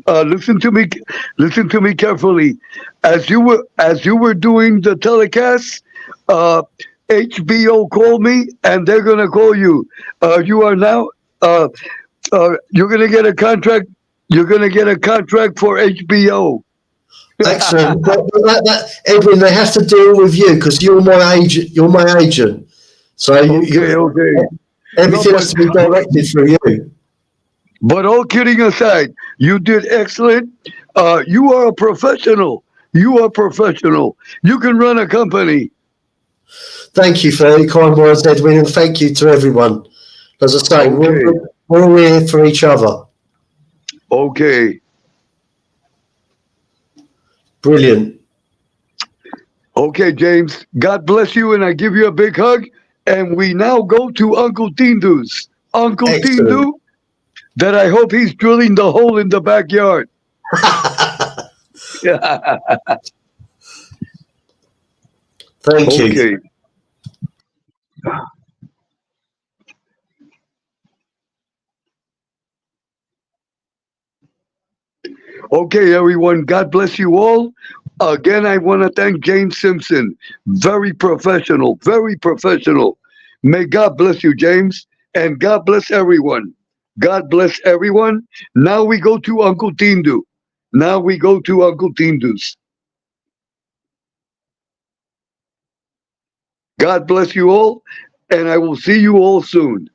listen to me carefully. As you were doing the telecast, HBO called me, and they're gonna call you. You are now, you're gonna get a contract. You're gonna get a contract for HBO. Excellent, but Edwin, they have to deal with you because you're my agent. You're my agent, so okay. Everything has to be directed through you. But all kidding aside, you did excellent. You are a professional. You can run a company. Thank you for your kind words, Edwin, and thank you to everyone. As I say, we're all here for each other. Okay. Brilliant. Okay, James. God bless you, and I give you a big hug. And we now go to Uncle Tindu's. Uncle Tindu, that I hope he's drilling the hole in the backyard. Thank you. Okay, everyone. God bless you all. Again, I want to thank James Simpson. Very professional. May God bless you, James. And God bless everyone. God bless everyone. Now we go to Uncle Tindu. God bless you all, and I will see you all soon.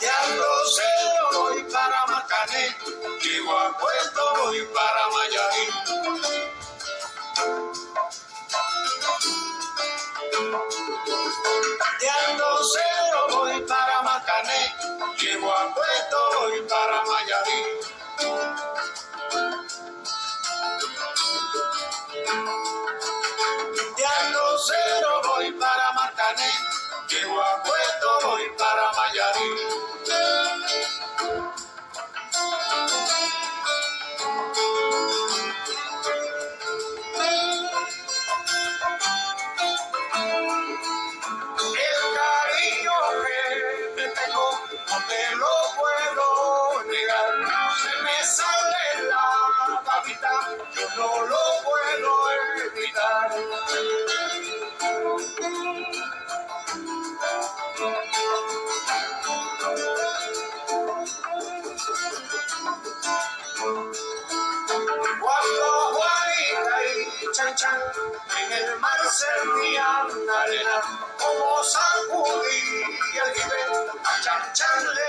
De Aldosero voy para Marcané, llego a Puerto, voy para Mayarín. De Aldosero voy para Marcané, llego a Puerto, voy para Mayarín. De Aldosero voy para Marcané, llego a Puerto, voy para Mayarín. El cariño que te tengo no te lo puedo negar. Se me sale la babita, yo no lo puedo evitar. Cuando Juanita y Chan Chan en el mar servían arena, como sacudí el jibe, a Chan Chan le